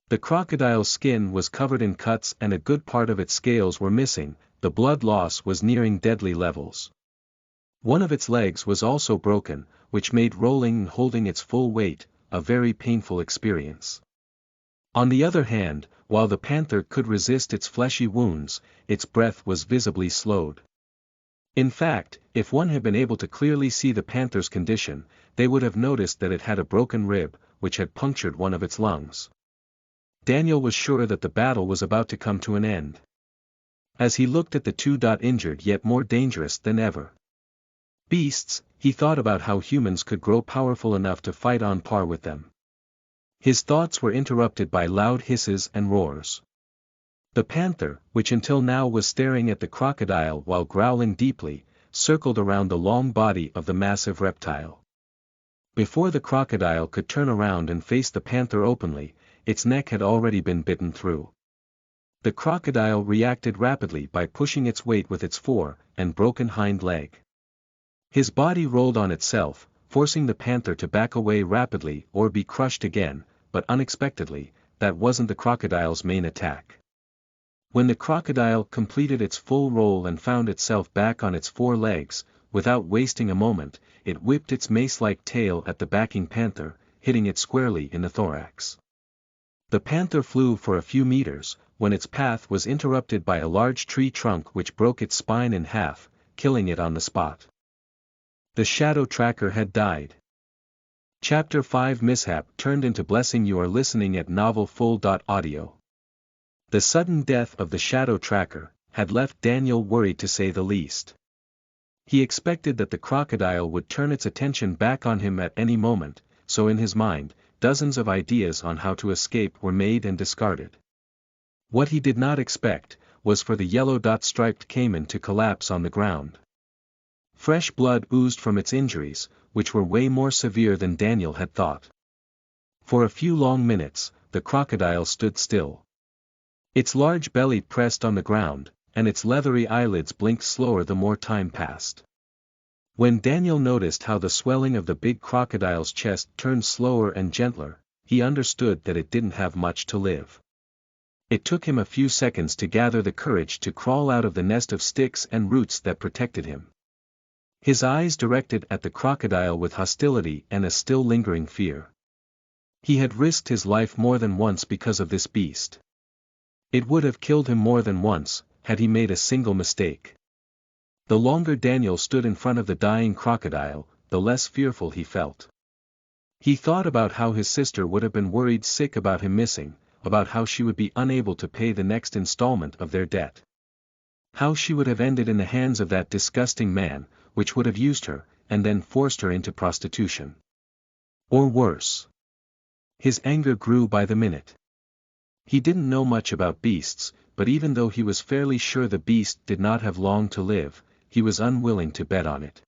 The crocodile's skin was covered in cuts and a good part of its scales were missing, the blood loss was nearing deadly levels. One of its legs was also broken, which made rolling and holding its full weight a very painful experience. On the other hand, while the panther could resist its fleshy wounds, its breath was visibly slowed. In fact, if one had been able to clearly see the panther's condition, they would have noticed that it had a broken rib, which had punctured one of its lungs. Daniel was sure that the battle was about to come to an end. As he looked at the two injured yet more dangerous than ever beasts, he thought about how humans could grow powerful enough to fight on par with them. His thoughts were interrupted by loud hisses and roars. The panther, which until now was staring at the crocodile while growling deeply, circled around the long body of the massive reptile. Before the crocodile could turn around and face the panther openly, its neck had already been bitten through. The crocodile reacted rapidly by pushing its weight with its fore and broken hind leg. His body rolled on itself, forcing the panther to back away rapidly or be crushed again, but unexpectedly, that wasn't the crocodile's main attack. When the crocodile completed its full roll and found itself back on its four legs, without wasting a moment, it whipped its mace-like tail at the backing panther, hitting it squarely in the thorax. The panther flew for a few meters, when its path was interrupted by a large tree trunk which broke its spine in half, killing it on the spot. The shadow tracker had died. Chapter 5 Mishap turned into blessing. You are listening at novelfull.audio. The sudden death of the shadow tracker had left Daniel worried to say the least. He expected that the crocodile would turn its attention back on him at any moment, so in his mind, dozens of ideas on how to escape were made and discarded. What he did not expect was for the yellow striped caiman to collapse on the ground. Fresh blood oozed from its injuries, which were way more severe than Daniel had thought. For a few long minutes, the crocodile stood still. Its large belly pressed on the ground, and its leathery eyelids blinked slower the more time passed. When Daniel noticed how the swelling of the big crocodile's chest turned slower and gentler, he understood that it didn't have much to live. It took him a few seconds to gather the courage to crawl out of the nest of sticks and roots that protected him. His eyes directed at the crocodile with hostility and a still lingering fear. He had risked his life more than once because of this beast. It would have killed him more than once, had he made a single mistake. The longer Daniel stood in front of the dying crocodile, the less fearful he felt. He thought about how his sister would have been worried sick about him missing, about how she would be unable to pay the next installment of their debt. How she would have ended in the hands of that disgusting man, which would have used her, and then forced her into prostitution. Or worse. His anger grew by the minute. He didn't know much about beasts, but even though he was fairly sure the beast did not have long to live, he was unwilling to bet on it.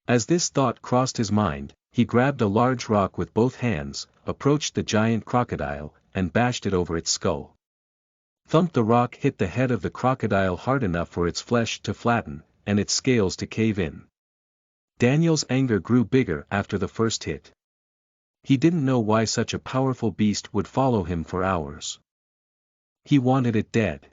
As this thought crossed his mind, he grabbed a large rock with both hands, approached the giant crocodile, and bashed it over its skull. Thump! The rock hit the head of the crocodile hard enough for its flesh to flatten, and its scales to cave in. Daniel's anger grew bigger after the first hit. He didn't know why such a powerful beast would follow him for hours. He wanted it dead.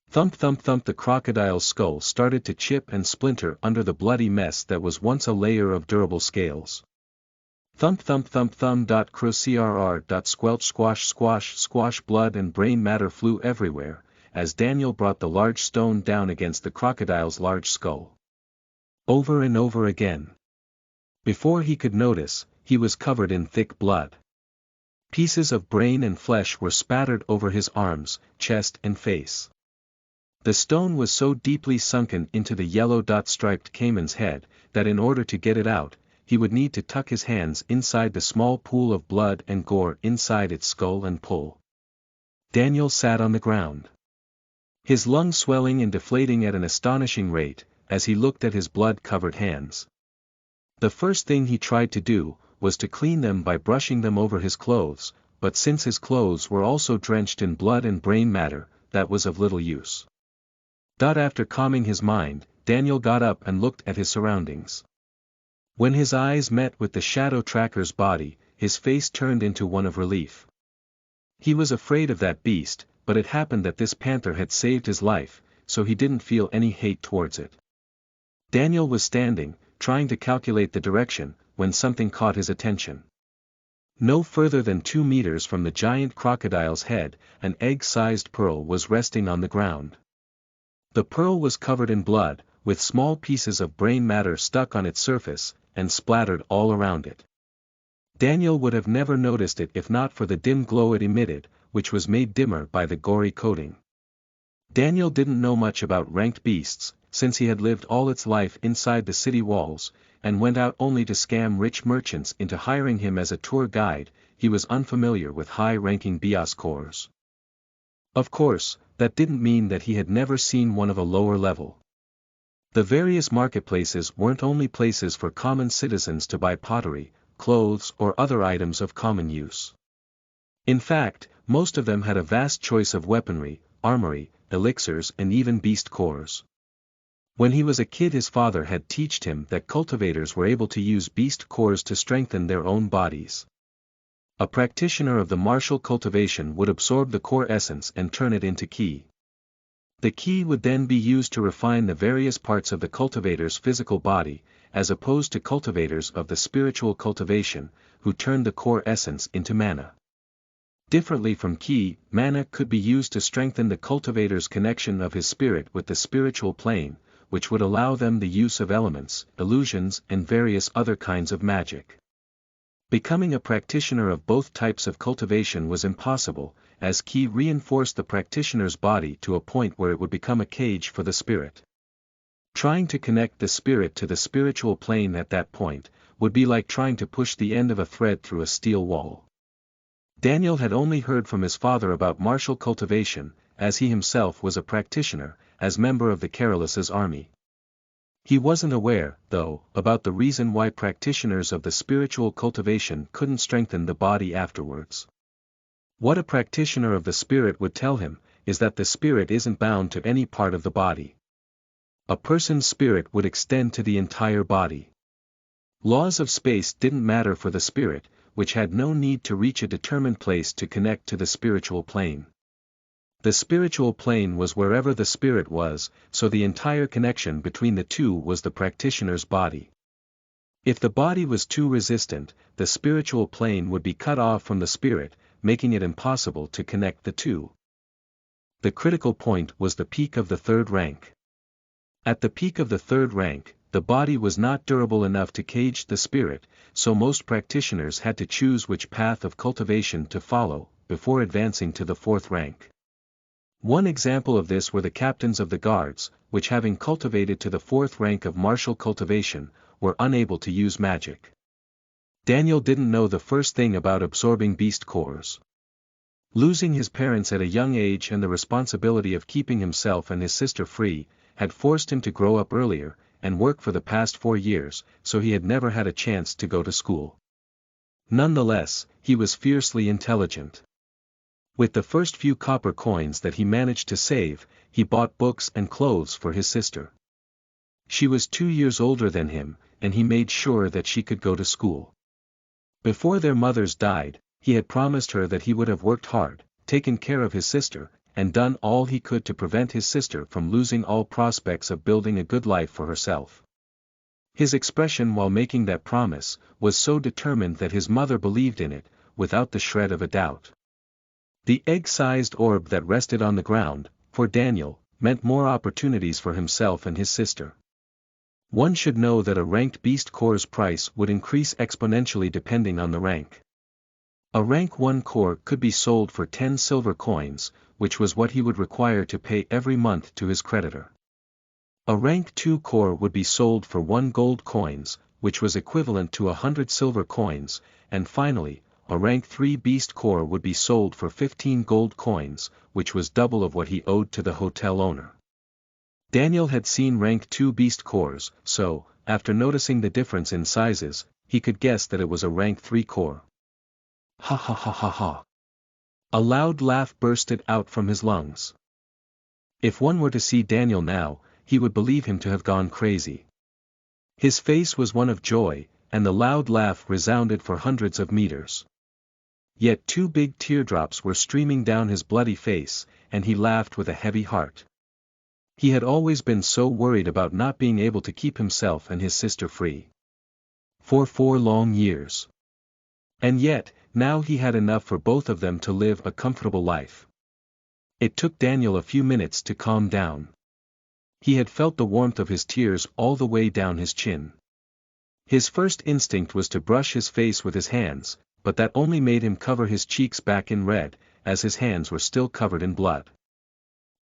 Thump! Thump! Thump! The crocodile's skull started to chip and splinter under the bloody mess that was once a layer of durable scales. Thump! Thump! Thump! Thump! Crrr! Squelch! Squash! Squash! Squash! Blood and brain matter flew everywhere, as Daniel brought the large stone down against the crocodile's large skull. Over and over again. Before he could notice, he was covered in thick blood. Pieces of brain and flesh were spattered over his arms, chest and face. The stone was so deeply sunken into the yellow striped caiman's head, that in order to get it out, he would need to tuck his hands inside the small pool of blood and gore inside its skull and pull. Daniel sat on the ground. His lungs swelling and deflating at an astonishing rate, as he looked at his blood-covered hands. The first thing he tried to do, was to clean them by brushing them over his clothes, but since his clothes were also drenched in blood and brain matter, that was of little use. After calming his mind, Daniel got up and looked at his surroundings. When his eyes met with the shadow tracker's body, his face turned into one of relief. He was afraid of that beast, but it happened that this panther had saved his life, so he didn't feel any hate towards it. Daniel was standing, trying to calculate the direction, when something caught his attention. No further than 2 meters from the giant crocodile's head, an egg-sized pearl was resting on the ground. The pearl was covered in blood, with small pieces of brain matter stuck on its surface, and splattered all around it. Daniel would have never noticed it if not for the dim glow it emitted, which was made dimmer by the gory coating. Daniel didn't know much about ranked beasts, since he had lived all its life inside the city walls, and went out only to scam rich merchants into hiring him as a tour guide. He was unfamiliar with high-ranking bioscores. Of course, that didn't mean that he had never seen one of a lower level. The various marketplaces weren't only places for common citizens to buy pottery, clothes or other items of common use. In fact, most of them had a vast choice of weaponry, armory, elixirs and even beast cores. When he was a kid his father had taught him that cultivators were able to use beast cores to strengthen their own bodies. A practitioner of the martial cultivation would absorb the core essence and turn it into ki. The ki would then be used to refine the various parts of the cultivator's physical body, as opposed to cultivators of the spiritual cultivation, who turned the core essence into mana. Differently from ki, mana could be used to strengthen the cultivator's connection of his spirit with the spiritual plane, which would allow them the use of elements, illusions and various other kinds of magic. Becoming a practitioner of both types of cultivation was impossible, as ki reinforced the practitioner's body to a point where it would become a cage for the spirit. Trying to connect the spirit to the spiritual plane at that point, would be like trying to push the end of a thread through a steel wall. Daniel had only heard from his father about martial cultivation, as he himself was a practitioner, as member of the Carolus' army. He wasn't aware, though, about the reason why practitioners of the spiritual cultivation couldn't strengthen the body afterwards. What a practitioner of the spirit would tell him, is that the spirit isn't bound to any part of the body. A person's spirit would extend to the entire body. Laws of space didn't matter for the spirit, which had no need to reach a determined place to connect to the spiritual plane. The spiritual plane was wherever the spirit was, so the entire connection between the two was the practitioner's body. If the body was too resistant, the spiritual plane would be cut off from the spirit, making it impossible to connect the two. The critical point was the peak of the third rank. At the peak of the third rank, the body was not durable enough to cage the spirit, so most practitioners had to choose which path of cultivation to follow, before advancing to the fourth rank. One example of this were the captains of the guards, which having cultivated to the fourth rank of martial cultivation, were unable to use magic. Daniel didn't know the first thing about absorbing beast cores. Losing his parents at a young age and the responsibility of keeping himself and his sister free, had forced him to grow up earlier, and work for the past 4 years, so he had never had a chance to go to school. Nonetheless, he was fiercely intelligent. With the first few copper coins that he managed to save, he bought books and clothes for his sister. She was 2 years older than him, and he made sure that she could go to school. Before their mothers died, he had promised her that he would have worked hard, taken care of his sister, and done all he could to prevent his sister from losing all prospects of building a good life for herself. His expression while making that promise, was so determined that his mother believed in it, without the shred of a doubt. The egg-sized orb that rested on the ground, for Daniel, meant more opportunities for himself and his sister. One should know that a ranked beast core's price would increase exponentially depending on the rank. A rank 1 core could be sold for 10 silver coins, which was what he would require to pay every month to his creditor. A rank 2 core would be sold for 1 gold coins, which was equivalent to 100 silver coins, and finally, a rank 3 beast core would be sold for 15 gold coins, which was double of what he owed to the hotel owner. Daniel had seen rank 2 beast cores, so, after noticing the difference in sizes, he could guess that it was a rank 3 core. Ha ha ha ha ha. A loud laugh bursted out from his lungs. If one were to see Daniel now, he would believe him to have gone crazy. His face was one of joy, and the loud laugh resounded for hundreds of meters. Yet 2 big teardrops were streaming down his bloody face, and he laughed with a heavy heart. He had always been so worried about not being able to keep himself and his sister free. For 4 long years. And yet, now he had enough for both of them to live a comfortable life. It took Daniel a few minutes to calm down. He had felt the warmth of his tears all the way down his chin. His first instinct was to brush his face with his hands, but that only made him cover his cheeks back in red, as his hands were still covered in blood.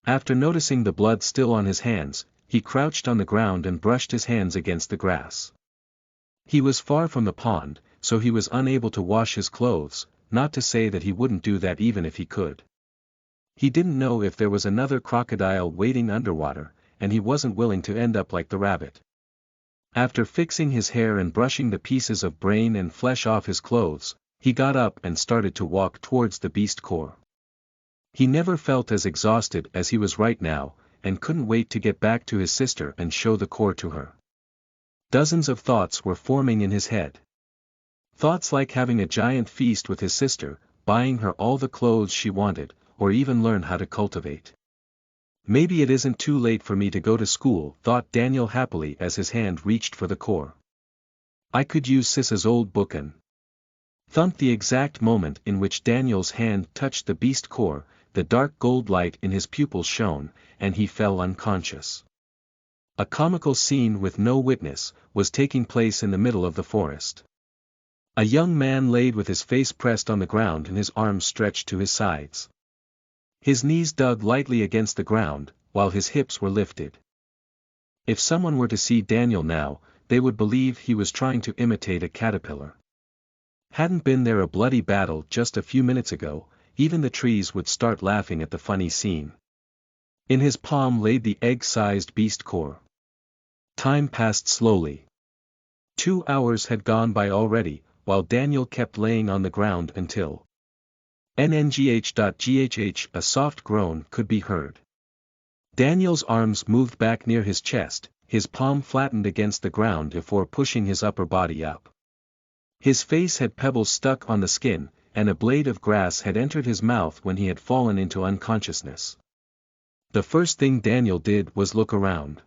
After noticing the blood still on his hands, he crouched on the ground and brushed his hands against the grass. He was far from the pond, so he was unable to wash his clothes, not to say that he wouldn't do that even if he could. He didn't know if there was another crocodile waiting underwater, and he wasn't willing to end up like the rabbit. After fixing his hair and brushing the pieces of brain and flesh off his clothes, he got up and started to walk towards the beast core. He never felt as exhausted as he was right now, and couldn't wait to get back to his sister and show the core to her. Dozens of thoughts were forming in his head. Thoughts like having a giant feast with his sister, buying her all the clothes she wanted, or even learn how to cultivate. Maybe it isn't too late for me to go to school, thought Daniel happily as his hand reached for the core. I could use Sis's old book and thump. The exact moment in which Daniel's hand touched the beast core, the dark gold light in his pupils shone, and he fell unconscious. A comical scene with no witness was taking place in the middle of the forest. A young man laid with his face pressed on the ground and his arms stretched to his sides. His knees dug lightly against the ground, while his hips were lifted. If someone were to see Daniel now, they would believe he was trying to imitate a caterpillar. Hadn't been there a bloody battle just a few minutes ago, even the trees would start laughing at the funny scene. In his palm lay the egg-sized beast core. Time passed slowly. 2 hours had gone by already, while Daniel kept laying on the ground until NNGH.GHH, a soft groan could be heard. Daniel's arms moved back near his chest, his palm flattened against the ground before pushing his upper body up. His face had pebbles stuck on the skin, and a blade of grass had entered his mouth when he had fallen into unconsciousness. The first thing Daniel did was look around.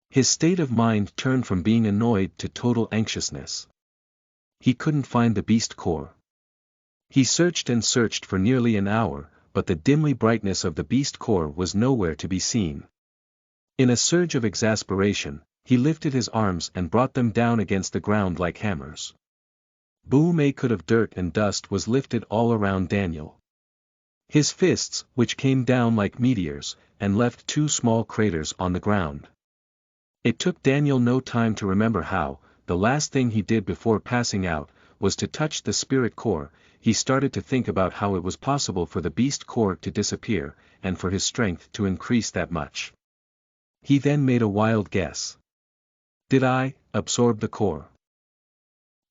His state of mind turned from being annoyed to total anxiousness. He couldn't find the beast core. He searched and searched for nearly an hour, but the dimly brightness of the beast core was nowhere to be seen. In a surge of exasperation, he lifted his arms and brought them down against the ground like hammers. Boom! A could of dirt and dust was lifted all around Daniel. His fists, which came down like meteors, and left 2 small craters on the ground. It took Daniel no time to remember how, the last thing he did before passing out, was to touch the spirit core. He started to think about how it was possible for the beast core to disappear, and for his strength to increase that much. He then made a wild guess. Did I absorb the core?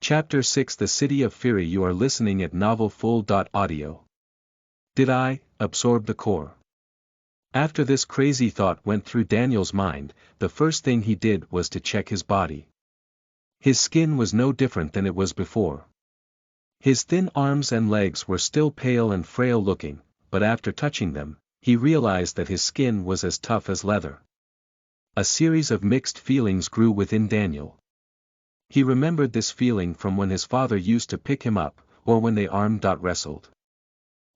Chapter 6, The City of Fury. You are listening at novelfull.audio. Did I absorb the core? After this crazy thought went through Daniel's mind, the first thing he did was to check his body. His skin was no different than it was before. His thin arms and legs were still pale and frail looking, but after touching them, he realized that his skin was as tough as leather. A series of mixed feelings grew within Daniel. He remembered this feeling from when his father used to pick him up, or when they arm-wrestled.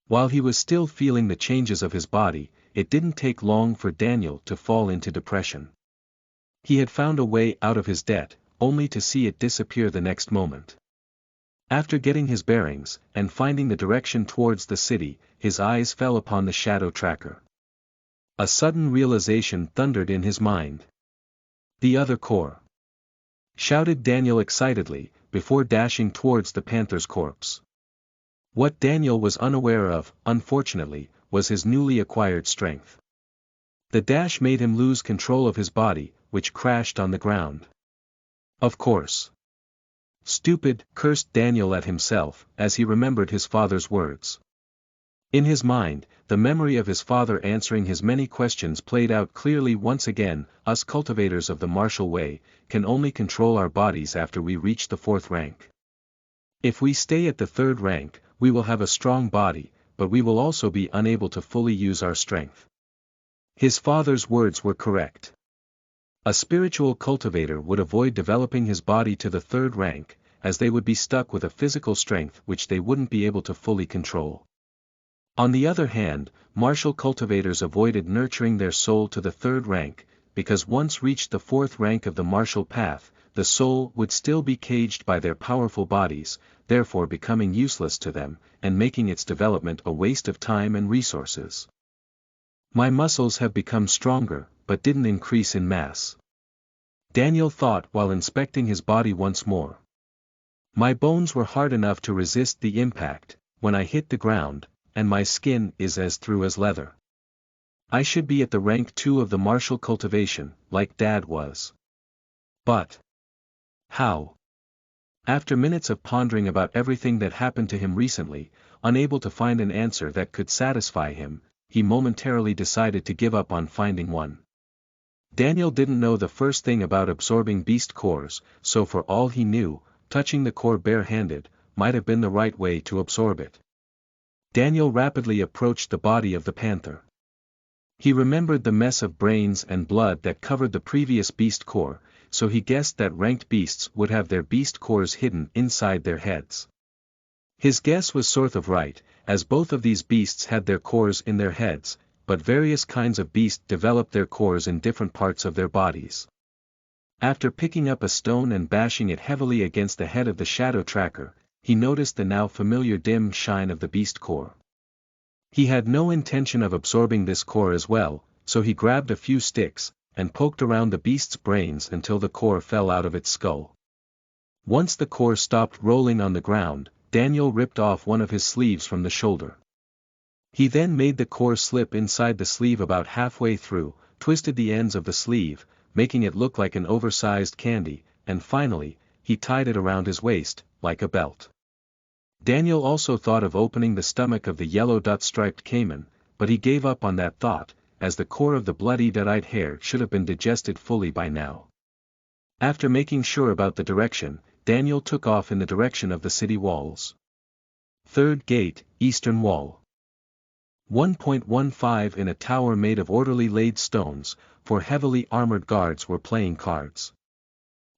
While he was still feeling the changes of his body, it didn't take long for Daniel to fall into depression. He had found a way out of his debt, only to see it disappear the next moment. After getting his bearings, and finding the direction towards the city, his eyes fell upon the shadow tracker. A sudden realization thundered in his mind. The other core! Shouted Daniel excitedly, before dashing towards the panther's corpse. What Daniel was unaware of, unfortunately, was his newly acquired strength. The dash made him lose control of his body, which crashed on the ground. Of course. Stupid, cursed Daniel at himself, as he remembered his father's words. In his mind, the memory of his father answering his many questions played out clearly once again. Us cultivators of the martial way, can only control our bodies after we reach the 4th rank. If we stay at the 3rd rank, we will have a strong body, but we will also be unable to fully use our strength. His father's words were correct. A spiritual cultivator would avoid developing his body to the 3rd rank, as they would be stuck with a physical strength which they wouldn't be able to fully control. On the other hand, martial cultivators avoided nurturing their soul to the third rank, because once reached the fourth rank of the martial path, the soul would still be caged by their powerful bodies, therefore becoming useless to them, and making its development a waste of time and resources. My muscles have become stronger, but didn't increase in mass. Daniel thought while inspecting his body once more. My bones were hard enough to resist the impact, when I hit the ground, and my skin is as through as leather. I should be at the rank 2 of the martial cultivation, like Dad was. But how? After minutes of pondering about everything that happened to him recently, unable to find an answer that could satisfy him, he momentarily decided to give up on finding one. Daniel didn't know the first thing about absorbing beast cores, so for all he knew, touching the core bare-handed might have been the right way to absorb it. Daniel rapidly approached the body of the panther. He remembered the mess of brains and blood that covered the previous beast core, so he guessed that ranked beasts would have their beast cores hidden inside their heads. His guess was sort of right, as both of these beasts had their cores in their heads, but various kinds of beasts develop their cores in different parts of their bodies. After picking up a stone and bashing it heavily against the head of the shadow tracker, he noticed the now familiar dim shine of the beast core. He had no intention of absorbing this core as well, so he grabbed a few sticks, and poked around the beast's brains until the core fell out of its skull. Once the core stopped rolling on the ground, Daniel ripped off one of his sleeves from the shoulder. He then made the core slip inside the sleeve about halfway through, twisted the ends of the sleeve, making it look like an oversized candy, and finally, he tied it around his waist, like a belt. Daniel also thought of opening the stomach of the yellow-striped caiman, but he gave up on that thought, as the core of the bloody dead-eyed hare should have been digested fully by now. After making sure about the direction, Daniel took off in the direction of the city walls. Third gate, eastern wall. 1.15 in a tower made of orderly laid stones, 4 heavily armored guards were playing cards.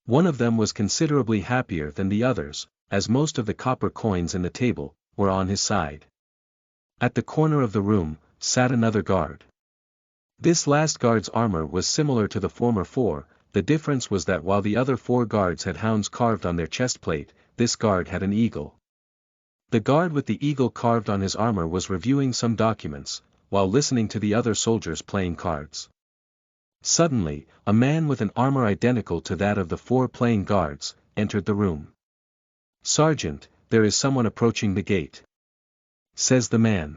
One of them was considerably happier than the others, as most of the copper coins in the table were on his side. At the corner of the room sat another guard. This last guard's armor was similar to the former 4, the difference was that while the other 4 guards had hounds carved on their chest plate, this guard had an eagle. The guard with the eagle carved on his armor was reviewing some documents, while listening to the other soldiers playing cards. Suddenly, a man with an armor identical to that of the 4 playing guards entered the room. "Sergeant, there is someone approaching the gate," says the man.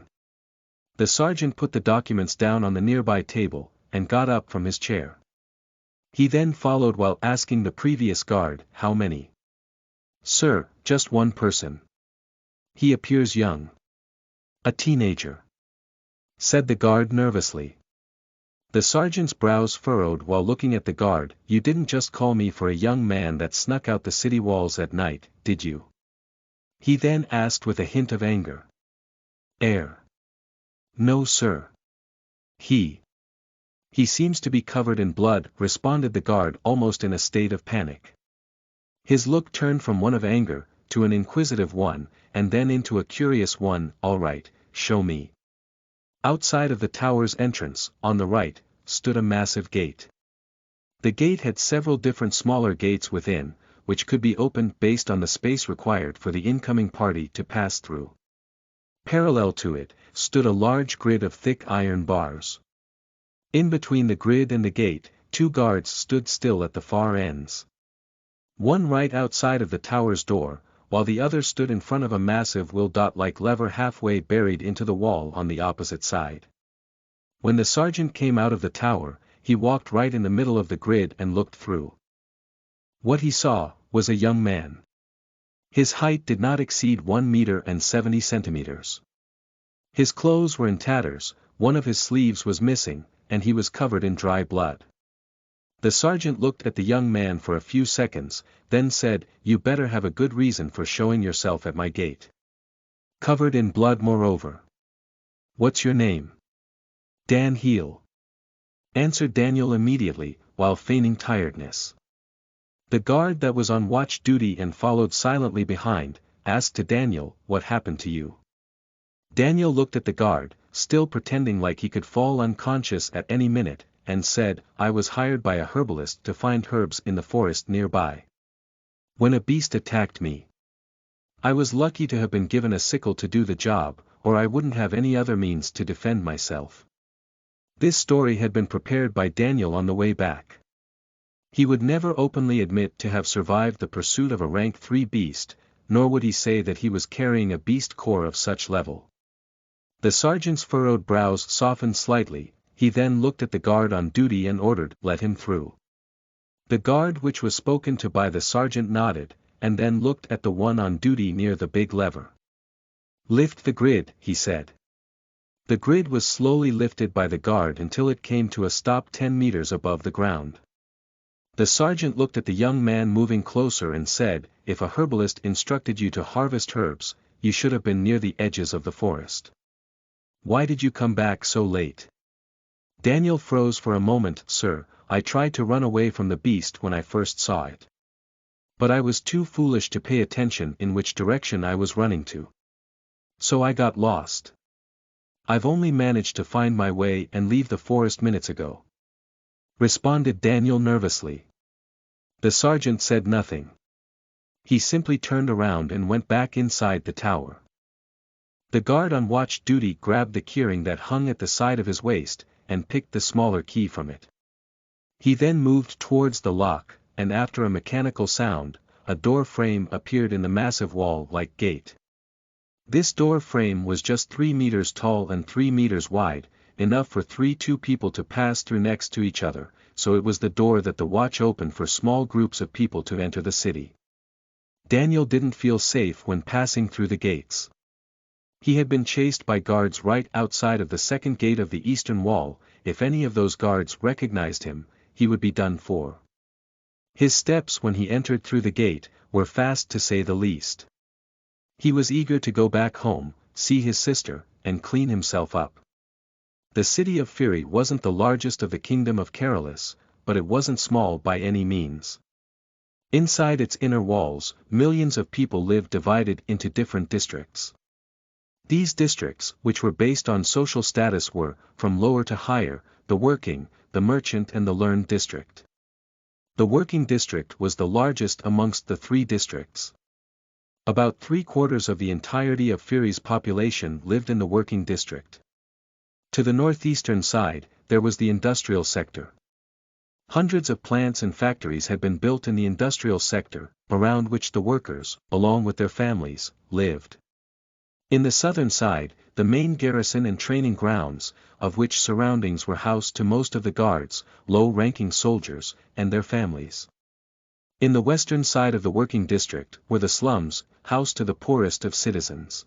The sergeant put the documents down on the nearby table, and got up from his chair. He then followed while asking the previous guard, "How many?" "Sir, just one person. He appears young. A teenager," said the guard nervously. The sergeant's brows furrowed while looking at the guard. "You didn't just call me for a young man that snuck out the city walls at night, did you?" He then asked with a hint of anger. "No sir. He seems to be covered in blood," responded the guard almost in a state of panic. His look turned from one of anger, to an inquisitive one, and then into a curious one. "All right, show me." Outside of the tower's entrance, on the right, stood a massive gate. The gate had several different smaller gates within, which could be opened based on the space required for the incoming party to pass through. Parallel to it, stood a large grid of thick iron bars. In between the grid and the gate, 2 guards stood still at the far ends. One right outside of the tower's door, while the other stood in front of a massive wheel-like lever halfway buried into the wall on the opposite side. When the sergeant came out of the tower, he walked right in the middle of the grid and looked through. What he saw was a young man. His height did not exceed 1 meter and 70 centimeters. His clothes were in tatters, one of his sleeves was missing, and he was covered in dry blood. The sergeant looked at the young man for a few seconds, then said, "You better have a good reason for showing yourself at my gate. Covered in blood moreover. What's your name?" "Dan Heel," answered Daniel immediately, while feigning tiredness. The guard that was on watch duty and followed silently behind, asked to Daniel, "What happened to you?" Daniel looked at the guard, still pretending like he could fall unconscious at any minute, and said, "I was hired by a herbalist to find herbs in the forest nearby. When a beast attacked me, I was lucky to have been given a sickle to do the job, or I wouldn't have any other means to defend myself." This story had been prepared by Daniel on the way back. He would never openly admit to have survived the pursuit of a rank 3 beast, nor would he say that he was carrying a beast core of such level. The sergeant's furrowed brows softened slightly. He then looked at the guard on duty and ordered, "Let him through." The guard which was spoken to by the sergeant nodded, and then looked at the one on duty near the big lever. "Lift the grid," he said. The grid was slowly lifted by the guard until it came to a stop 10 meters above the ground. The sergeant looked at the young man moving closer and said, "If a herbalist instructed you to harvest herbs, you should have been near the edges of the forest. Why did you come back so late?" Daniel froze for a moment. "Sir, I tried to run away from the beast when I first saw it. But I was too foolish to pay attention in which direction I was running to. So I got lost. I've only managed to find my way and leave the forest minutes ago," responded Daniel nervously. The sergeant said nothing. He simply turned around and went back inside the tower. The guard on watch duty grabbed the keyring that hung at the side of his waist, and picked the smaller key from it. He then moved towards the lock, and after a mechanical sound, a door frame appeared in the massive wall-like gate. This door frame was just 3 meters tall and 3 meters wide, enough for 2 people to pass through next to each other, so it was the door that the watch opened for small groups of people to enter the city. Daniel didn't feel safe when passing through the gates. He had been chased by guards right outside of the second gate of the eastern wall. If any of those guards recognized him, he would be done for. His steps when he entered through the gate were fast to say the least. He was eager to go back home, see his sister, and clean himself up. The city of Fury wasn't the largest of the kingdom of Carolus, but it wasn't small by any means. Inside its inner walls, millions of people lived divided into different districts. These districts, which were based on social status, were, from lower to higher, the working, the merchant and the learned district. The working district was the largest amongst the 3 districts. About 3/4 of the entirety of Fury's population lived in the working district. To the northeastern side, there was the industrial sector. Hundreds of plants and factories had been built in the industrial sector, around which the workers, along with their families, lived. In the southern side, the main garrison and training grounds, of which surroundings were housed to most of the guards, low-ranking soldiers, and their families. In the western side of the working district were the slums, housed to the poorest of citizens.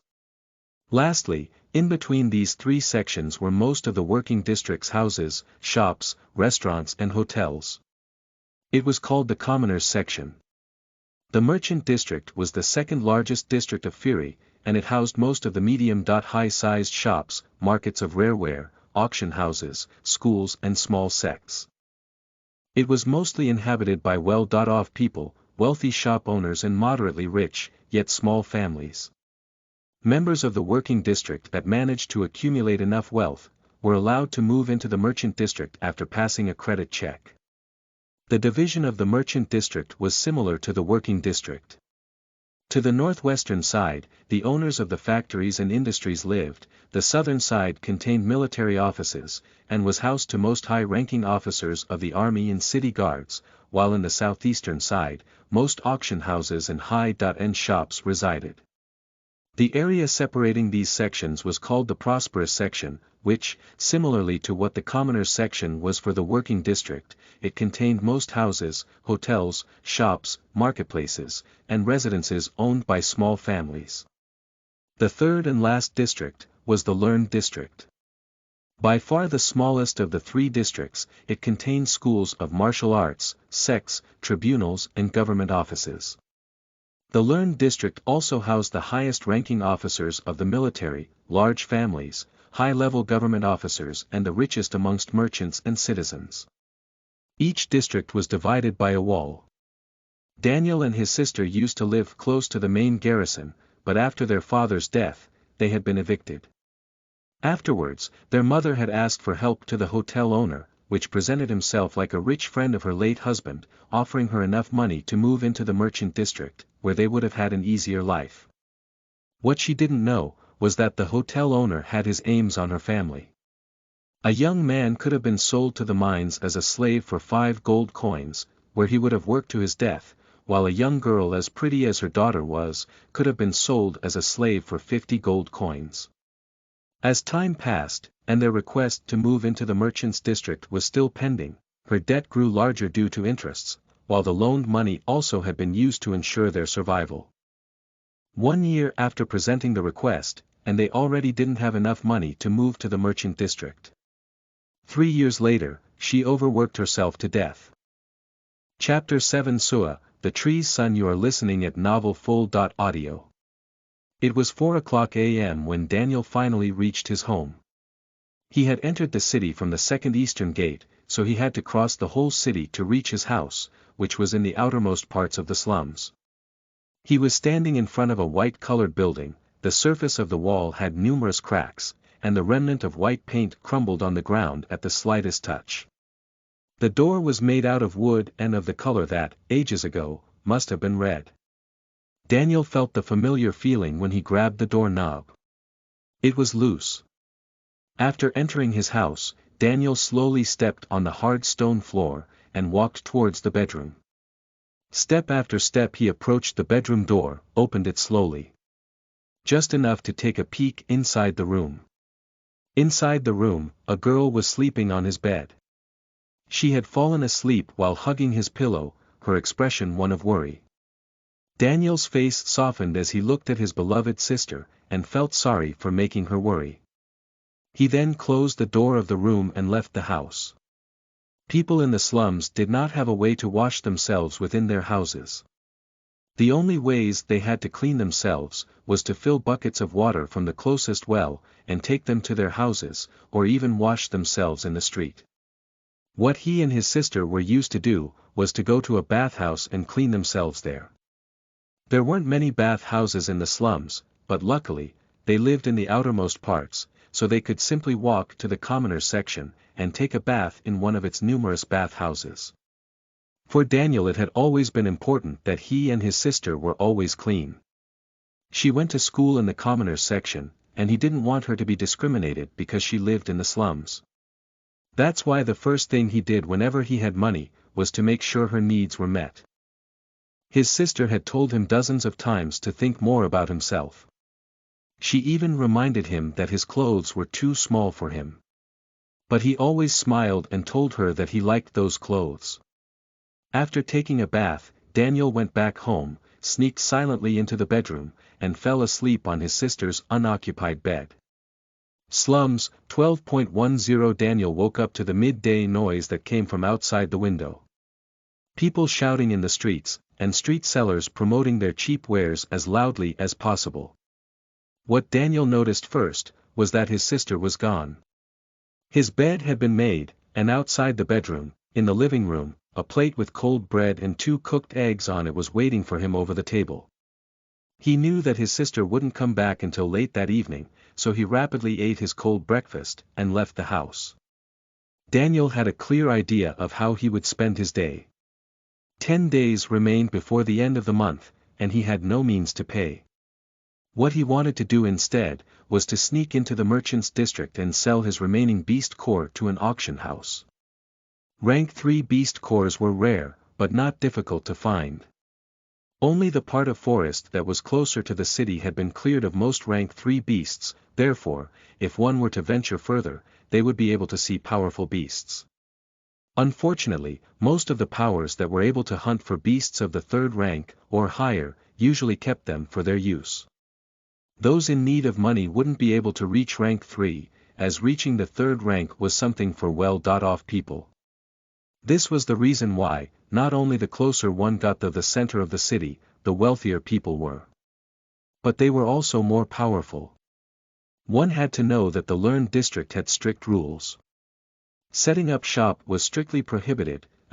Lastly, in between these 3 sections were most of the working district's houses, shops, restaurants and hotels. It was called the commoners section. The merchant district was the second largest district of Fury, and it housed most of the medium-high-sized shops, markets of rareware, auction houses, schools and small sects. It was mostly inhabited by well-off people, wealthy shop owners and moderately rich, yet small families. Members of the working district that managed to accumulate enough wealth, were allowed to move into the merchant district after passing a credit check. The division of the merchant district was similar to the working district. To the northwestern side, the owners of the factories and industries lived. The southern side contained military offices, and was housed to most high-ranking officers of the army and city guards, while in the southeastern side, most auction houses and high-end shops resided. The area separating these sections was called the prosperous section, which, similarly to what the commoners section was for the working district, it contained most houses, hotels, shops, marketplaces, and residences owned by small families. The third and last district was the learned district. By far the smallest of the 3 districts, it contained schools of martial arts, sects, tribunals and government offices. The learned district also housed the highest-ranking officers of the military, large families, high-level government officers and the richest amongst merchants and citizens. Each district was divided by a wall. Daniel and his sister used to live close to the main garrison, but after their father's death, they had been evicted. Afterwards, their mother had asked for help to the hotel owner, which presented himself like a rich friend of her late husband, offering her enough money to move into the merchant district, where they would have had an easier life. What she didn't know, was that the hotel owner had his aims on her family. A young man could have been sold to the mines as a slave for 5 gold coins, where he would have worked to his death, while a young girl as pretty as her daughter was, could have been sold as a slave for 50 gold coins. As time passed, and their request to move into the merchant's district was still pending, her debt grew larger due to interests, while the loaned money also had been used to ensure their survival. 1 year after presenting the request, and they already didn't have enough money to move to the merchant district. 3 years later, she overworked herself to death. Chapter 7 Sua, The Tree's Son. You are listening at Novel Full.audio. It was 4:00 a.m. when Daniel finally reached his home. He had entered the city from the second eastern gate, so he had to cross the whole city to reach his house, which was in the outermost parts of the slums. He was standing in front of a white-colored building. The surface of the wall had numerous cracks, and the remnant of white paint crumbled on the ground at the slightest touch. The door was made out of wood and of the color that, ages ago, must have been red. Daniel felt the familiar feeling when he grabbed the door knob. It was loose. After entering his house, Daniel slowly stepped on the hard stone floor, and walked towards the bedroom. Step after step he approached the bedroom door, opened it slowly. Just enough to take a peek inside the room. Inside the room, a girl was sleeping on his bed. She had fallen asleep while hugging his pillow, her expression one of worry. Daniel's face softened as he looked at his beloved sister, and felt sorry for making her worry. He then closed the door of the room and left the house. People in the slums did not have a way to wash themselves within their houses. The only ways they had to clean themselves, was to fill buckets of water from the closest well, and take them to their houses, or even wash themselves in the street. What he and his sister were used to do, was to go to a bathhouse and clean themselves there. There weren't many bath houses in the slums, but luckily, they lived in the outermost parts, so they could simply walk to the commoners section, and take a bath in one of its numerous bath houses. For Daniel it had always been important that he and his sister were always clean. She went to school in the commoners section, and he didn't want her to be discriminated because she lived in the slums. That's why the first thing he did whenever he had money, was to make sure her needs were met. His sister had told him dozens of times to think more about himself. She even reminded him that his clothes were too small for him. But he always smiled and told her that he liked those clothes. After taking a bath, Daniel went back home, sneaked silently into the bedroom, and fell asleep on his sister's unoccupied bed. Slums, 12.10. Daniel woke up to the midday noise that came from outside the window. People shouting in the streets, and street sellers promoting their cheap wares as loudly as possible. What Daniel noticed first, was that his sister was gone. His bed had been made, and outside the bedroom, in the living room, a plate with cold bread and 2 cooked eggs on it was waiting for him over the table. He knew that his sister wouldn't come back until late that evening, so he rapidly ate his cold breakfast, and left the house. Daniel had a clear idea of how he would spend his day. 10 days remained before the end of the month, and he had no means to pay. What he wanted to do instead, was to sneak into the merchant's district and sell his remaining beast core to an auction house. Rank 3 beast cores were rare, but not difficult to find. Only the part of forest that was closer to the city had been cleared of most rank 3 beasts, therefore, if one were to venture further, they would be able to see powerful beasts. Unfortunately, most of the powers that were able to hunt for beasts of the 3rd rank, or higher, usually kept them for their use. Those in need of money wouldn't be able to reach rank 3, as reaching the 3rd rank was something for well-off people. This was the reason why, not only the closer one got to the center of the city, the wealthier people were. But they were also more powerful. One had to know that the learned district had strict rules. Setting up shop was strictly prohibited,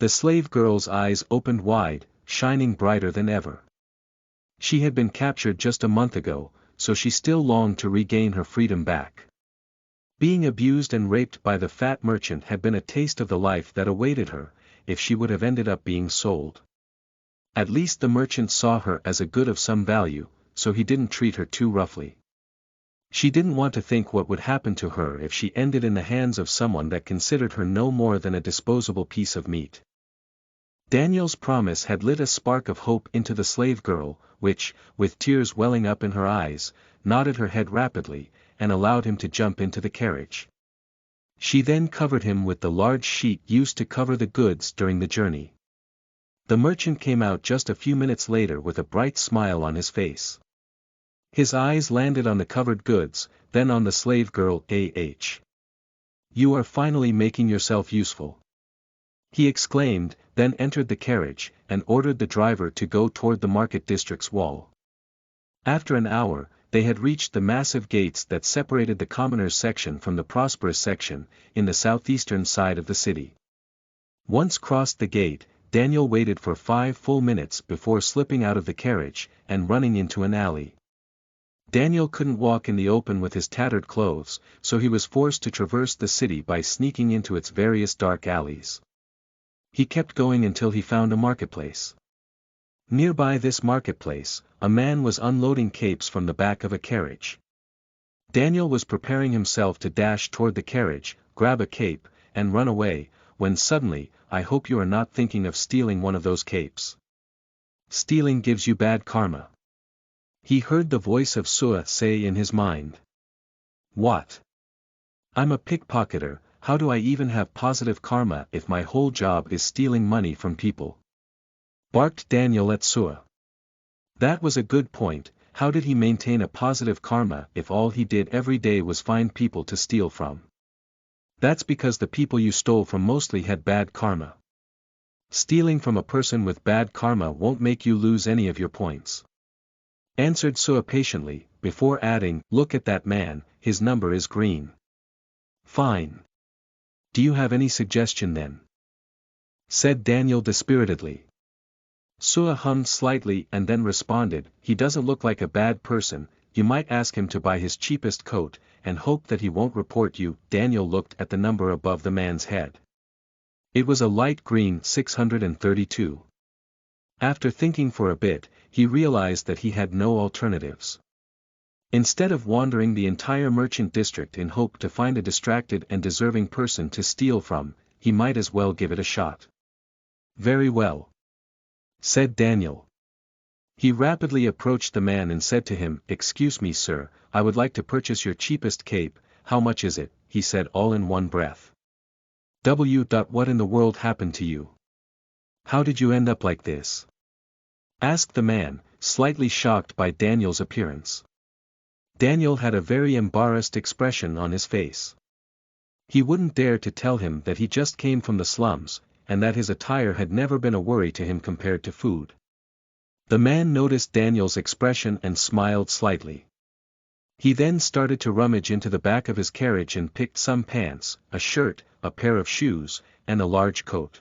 The slave girl's eyes opened wide, shining brighter than ever. She had been captured just a month ago, so she still longed to regain her freedom back. Being abused and raped by the fat merchant had been a taste of the life that awaited her, if she would have ended up being sold. At least the merchant saw her as a good of some value, so he didn't treat her too roughly. She didn't want to think what would happen to her if she ended in the hands of someone that considered her no more than a disposable piece of meat. Daniel's promise had lit a spark of hope into the slave girl, which, with tears welling up in her eyes, nodded her head rapidly, and allowed him to jump into the carriage. She then covered him with the large sheet used to cover the goods during the journey. The merchant came out just a few minutes later with a bright smile on his face. His eyes landed on the covered goods, then on the slave girl. "You are finally making yourself useful," he exclaimed, then entered the carriage, and ordered the driver to go toward the market district's wall. After an hour, they had reached the massive gates that separated the commoners' section from the prosperous section, in the southeastern side of the city. Once crossed the gate, Daniel waited for 5 full minutes before slipping out of the carriage, and running into an alley. Daniel couldn't walk in the open with his tattered clothes, so he was forced to traverse the city by sneaking into its various dark alleys. He kept going until he found a marketplace. Nearby this marketplace, a man was unloading capes from the back of a carriage. Daniel was preparing himself to dash toward the carriage, grab a cape, and run away, when suddenly, "I hope you are not thinking of stealing one of those capes. Stealing gives you bad karma," he heard the voice of Sua say in his mind. "What? I'm a pickpocketer, how do I even have positive karma if my whole job is stealing money from people?" barked Daniel at Sua. That was a good point. How did he maintain a positive karma if all he did every day was find people to steal from? That's because the people you stole from mostly had bad karma. Stealing from a person with bad karma won't make you lose any of your points, answered Sua patiently, before adding, "Look at that man, his number is green." "Fine. Do you have any suggestion then?" said Daniel dispiritedly. Sua hummed slightly and then responded, "He doesn't look like a bad person, you might ask him to buy his cheapest coat, and hope that he won't report you." Daniel looked at the number above the man's head. It was a light green 632. After thinking for a bit, he realized that he had no alternatives. Instead of wandering the entire merchant district in hope to find a distracted and deserving person to steal from, he might as well give it a shot. "Very well," said Daniel. He rapidly approached the man and said to him, "Excuse me sir, I would like to purchase your cheapest cape. How much is it?" he said all in one breath. What in the world happened to you? How did you end up like this?" asked the man, slightly shocked by Daniel's appearance. Daniel had a very embarrassed expression on his face. He wouldn't dare to tell him that he just came from the slums, and that his attire had never been a worry to him compared to food. The man noticed Daniel's expression and smiled slightly. He then started to rummage into the back of his carriage and picked some pants, a shirt, a pair of shoes, and a large coat.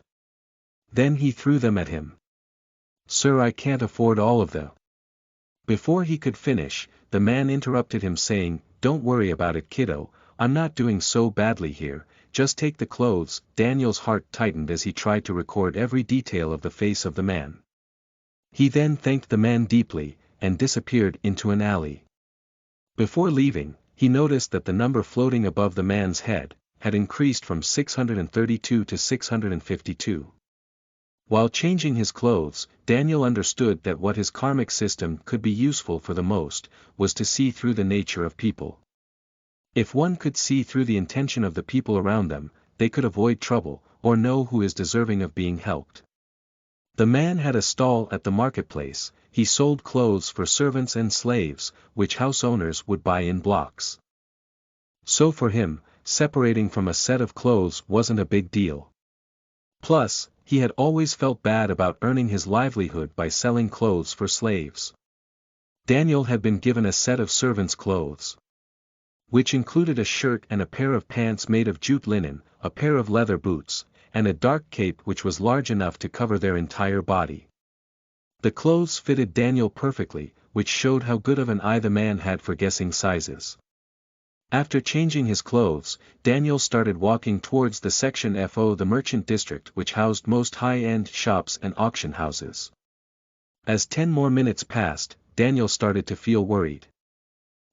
Then he threw them at him. "Sir, I can't afford all of them." Before he could finish, the man interrupted him saying, "Don't worry about it kiddo, I'm not doing so badly here, just take the clothes." Daniel's heart tightened as he tried to record every detail of the face of the man. He then thanked the man deeply, and disappeared into an alley. Before leaving, he noticed that the number floating above the man's head had increased from 632 to 652. While changing his clothes, Daniel understood that what his karmic system could be useful for the most was to see through the nature of people. If one could see through the intention of the people around them, they could avoid trouble, or know who is deserving of being helped. The man had a stall at the marketplace. He sold clothes for servants and slaves, which house owners would buy in blocks. So for him, separating from a set of clothes wasn't a big deal. Plus, he had always felt bad about earning his livelihood by selling clothes for slaves. Daniel had been given a set of servants' clothes, which included a shirt and a pair of pants made of jute linen, a pair of leather boots, and a dark cape which was large enough to cover their entire body. The clothes fitted Daniel perfectly, which showed how good of an eye the man had for guessing sizes. After changing his clothes, Daniel started walking towards the Section FO, the merchant district which housed most high-end shops and auction houses. As 10 more minutes passed, Daniel started to feel worried.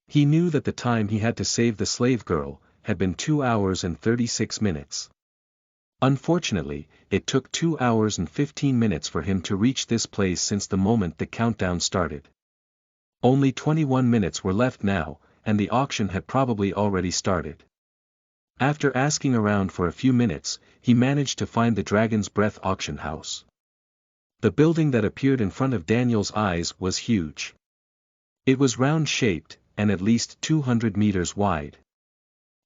He knew that the time he had to save the slave girl had been 2 hours and 36 minutes. Unfortunately, it took 2 hours and 15 minutes for him to reach this place since the moment the countdown started. Only 21 minutes were left now, and the auction had probably already started. After asking around for a few minutes, he managed to find the Dragon's Breath auction house. The building that appeared in front of Daniel's eyes was huge. It was round-shaped, and at least 200 meters wide.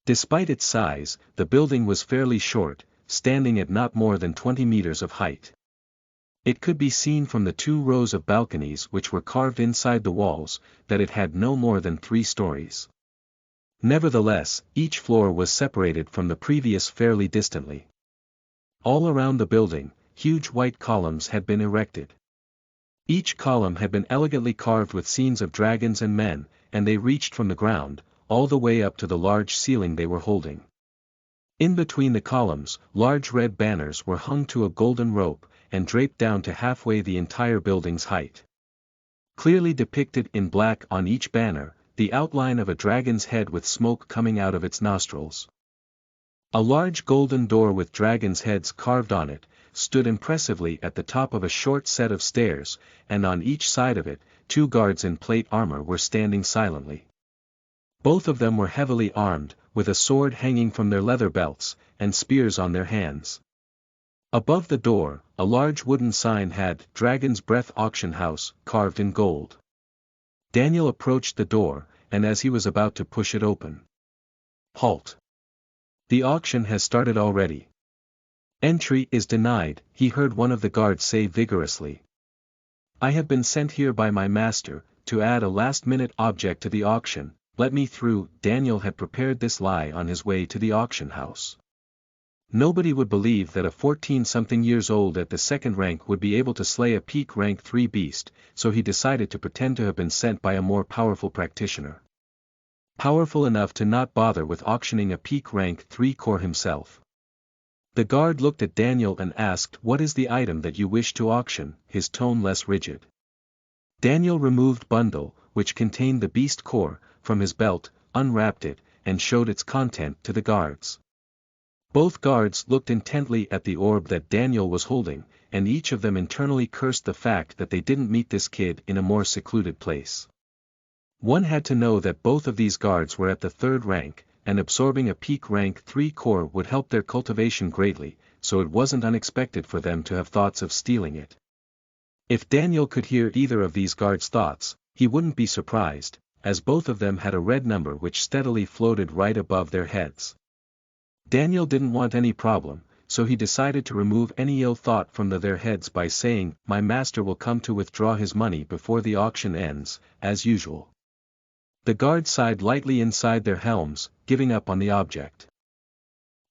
Despite its size, the building was fairly short, standing at not more than 20 meters of height. It could be seen from the 2 rows of balconies which were carved inside the walls, that it had no more than 3 stories. Nevertheless, each floor was separated from the previous fairly distantly. All around the building, huge white columns had been erected. Each column had been elegantly carved with scenes of dragons and men, and they reached from the ground, all the way up to the large ceiling they were holding. In between the columns, large red banners were hung to a golden rope, and draped down to halfway the entire building's height. Clearly depicted in black on each banner, the outline of a dragon's head with smoke coming out of its nostrils. A large golden door with dragons' heads carved on it, stood impressively at the top of a short set of stairs, and on each side of it, 2 guards in plate armor were standing silently. Both of them were heavily armed, with a sword hanging from their leather belts, and spears on their hands. Above the door, a large wooden sign had "Dragon's Breath Auction House" carved in gold. Daniel approached the door, and as he was about to push it open. "Halt! The auction has started already." "Entry is denied," he heard one of the guards say vigorously. "I have been sent here by my master, to add a last-minute object to the auction. Let me through." Daniel had prepared this lie on his way to the auction house. Nobody would believe that a 14-something years old at the 2nd rank would be able to slay a peak rank 3 beast, so he decided to pretend to have been sent by a more powerful practitioner. Powerful enough to not bother with auctioning a peak rank 3 core himself. The guard looked at Daniel and asked, "What is the item that you wish to auction?" his tone less rigid. Daniel removed bundle, which contained the beast core, from his belt, unwrapped it, and showed its content to the guards. Both guards looked intently at the orb that Daniel was holding, and each of them internally cursed the fact that they didn't meet this kid in a more secluded place. One had to know that both of these guards were at the 3rd rank, and absorbing a peak rank 3 core would help their cultivation greatly, so it wasn't unexpected for them to have thoughts of stealing it. If Daniel could hear either of these guards' thoughts, he wouldn't be surprised, as both of them had a red number which steadily floated right above their heads. Daniel didn't want any problem, so he decided to remove any ill thought from their heads by saying, "My master will come to withdraw his money before the auction ends, as usual." The guards sighed lightly inside their helms, giving up on the object.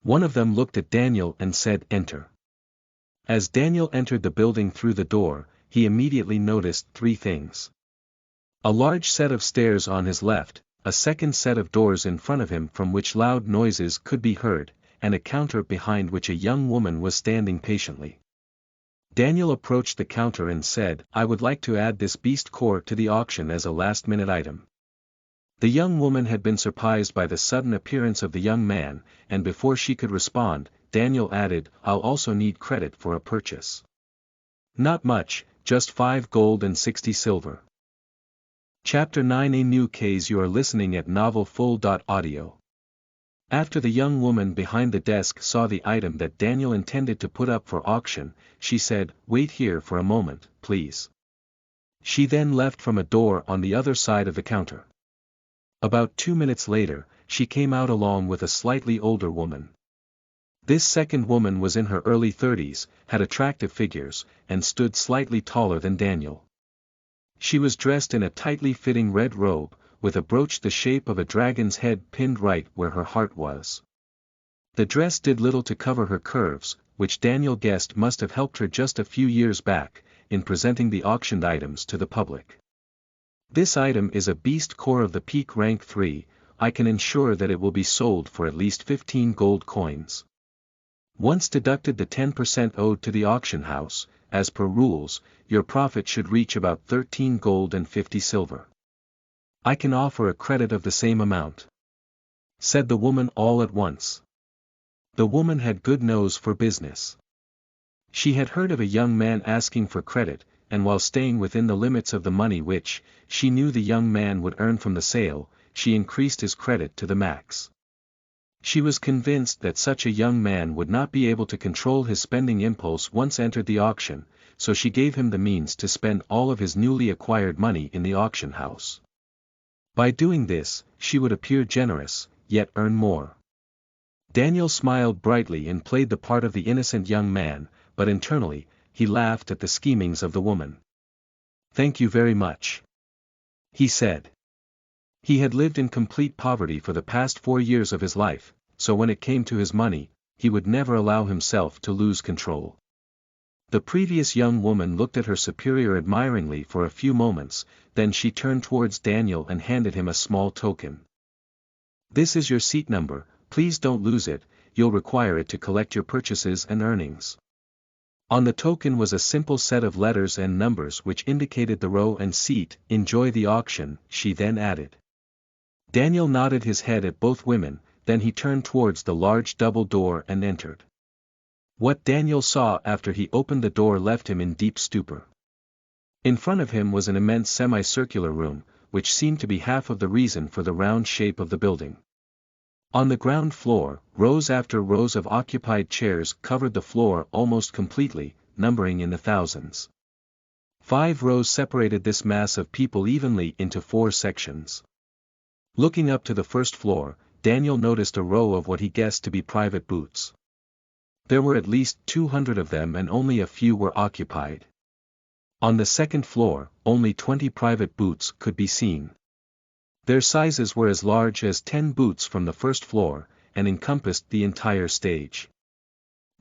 One of them looked at Daniel and said, "Enter." As Daniel entered the building through the door, he immediately noticed 3 things. A large set of stairs on his left, a second set of doors in front of him from which loud noises could be heard, and a counter behind which a young woman was standing patiently. Daniel approached the counter and said, "I would like to add this beast core to the auction as a last-minute item." The young woman had been surprised by the sudden appearance of the young man, and before she could respond, Daniel added, "I'll also need credit for a purchase." "Not much, just 5 gold and 60 silver. Chapter 9 A New Case. You are listening at novelfull.audio. After the young woman behind the desk saw the item that Daniel intended to put up for auction, she said, "Wait here for a moment, please." She then left from a door on the other side of the counter. About 2 minutes later, she came out along with a slightly older woman. This second woman was in her early 30s, had attractive figures, and stood slightly taller than Daniel. She was dressed in a tightly fitting red robe, with a brooch the shape of a dragon's head pinned right where her heart was. The dress did little to cover her curves, which Daniel guessed must have helped her just a few years back, in presenting the auctioned items to the public. This item is a beast core of the peak rank 3, I can ensure that it will be sold for at least 15 gold coins. Once deducted the 10% owed to the auction house, as per rules, your profit should reach about 13 gold and 50 silver. I can offer a credit of the same amount," said the woman all at once. The woman had good nose for business. She had heard of a young man asking for credit, and while staying within the limits of the money which, she knew the young man would earn from the sale, she increased his credit to the max. She was convinced that such a young man would not be able to control his spending impulse once entered the auction, so she gave him the means to spend all of his newly acquired money in the auction house. By doing this, she would appear generous, yet earn more. Daniel smiled brightly and played the part of the innocent young man, but internally, he laughed at the schemings of the woman. "Thank you very much," he said. He had lived in complete poverty for the past 4 years of his life, so when it came to his money, he would never allow himself to lose control. The previous young woman looked at her superior admiringly for a few moments, then she turned towards Daniel and handed him a small token. "This is your seat number, please don't lose it, you'll require it to collect your purchases and earnings." On the token was a simple set of letters and numbers which indicated the row and seat. "Enjoy the auction," she then added. Daniel nodded his head at both women, then he turned towards the large double door and entered. What Daniel saw after he opened the door left him in deep stupor. In front of him was an immense semicircular room, which seemed to be half of the reason for the round shape of the building. On the ground floor, rows after rows of occupied chairs covered the floor almost completely, numbering in the thousands. 5 rows separated this mass of people evenly into 4 sections. Looking up to the first floor, Daniel noticed a row of what he guessed to be private booths. There were at least 200 of them and only a few were occupied. On the second floor, only 20 private booths could be seen. Their sizes were as large as 10 booths from the first floor, and encompassed the entire stage.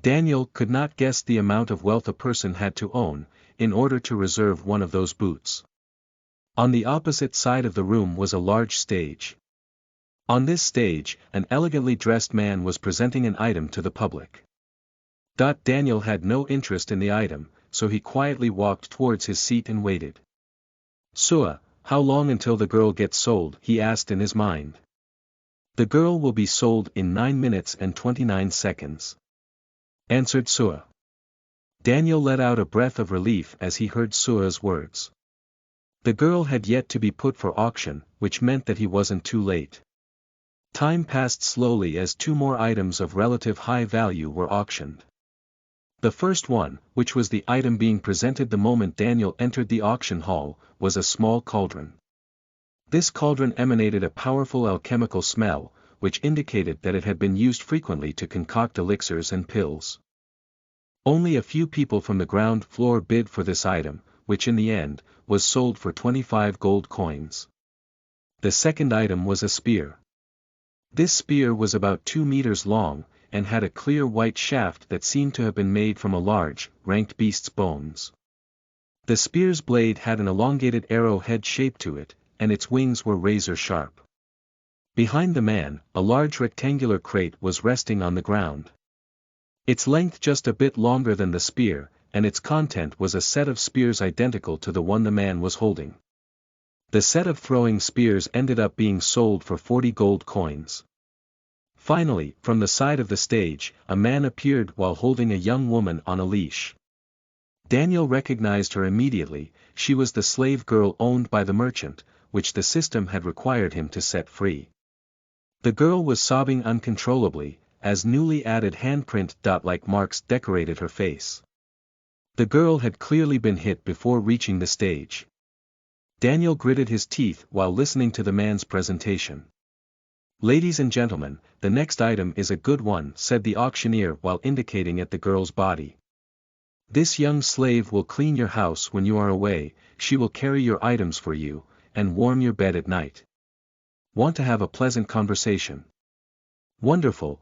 Daniel could not guess the amount of wealth a person had to own, in order to reserve one of those booths. On the opposite side of the room was a large stage. On this stage, an elegantly dressed man was presenting an item to the public. Daniel had no interest in the item, so he quietly walked towards his seat and waited. "Sua, how long until the girl gets sold?" he asked in his mind. "The girl will be sold in 9 minutes and 29 seconds. Answered Sua. Daniel let out a breath of relief as he heard Sua's words. The girl had yet to be put for auction, which meant that he wasn't too late. Time passed slowly as 2 more items of relative high value were auctioned. The first one, which was the item being presented the moment Daniel entered the auction hall, was a small cauldron. This cauldron emanated a powerful alchemical smell, which indicated that it had been used frequently to concoct elixirs and pills. Only a few people from the ground floor bid for this item, which in the end, was sold for 25 gold coins. The second item was a spear. This spear was about 2 meters long, and had a clear white shaft that seemed to have been made from a large, ranked beast's bones. The spear's blade had an elongated arrow-head shape to it, and its wings were razor-sharp. Behind the man, a large rectangular crate was resting on the ground. Its length just a bit longer than the spear, and its content was a set of spears identical to the one the man was holding. The set of throwing spears ended up being sold for 40 gold coins. Finally, from the side of the stage, a man appeared while holding a young woman on a leash. Daniel recognized her immediately. She was the slave girl owned by the merchant, which the system had required him to set free. The girl was sobbing uncontrollably, as newly added handprint-like marks decorated her face. The girl had clearly been hit before reaching the stage. Daniel gritted his teeth while listening to the man's presentation. "Ladies and gentlemen, the next item is a good one," said the auctioneer while indicating at the girl's body. "This young slave will clean your house when you are away, she will carry your items for you, and warm your bed at night. Want to have a pleasant conversation? Wonderful,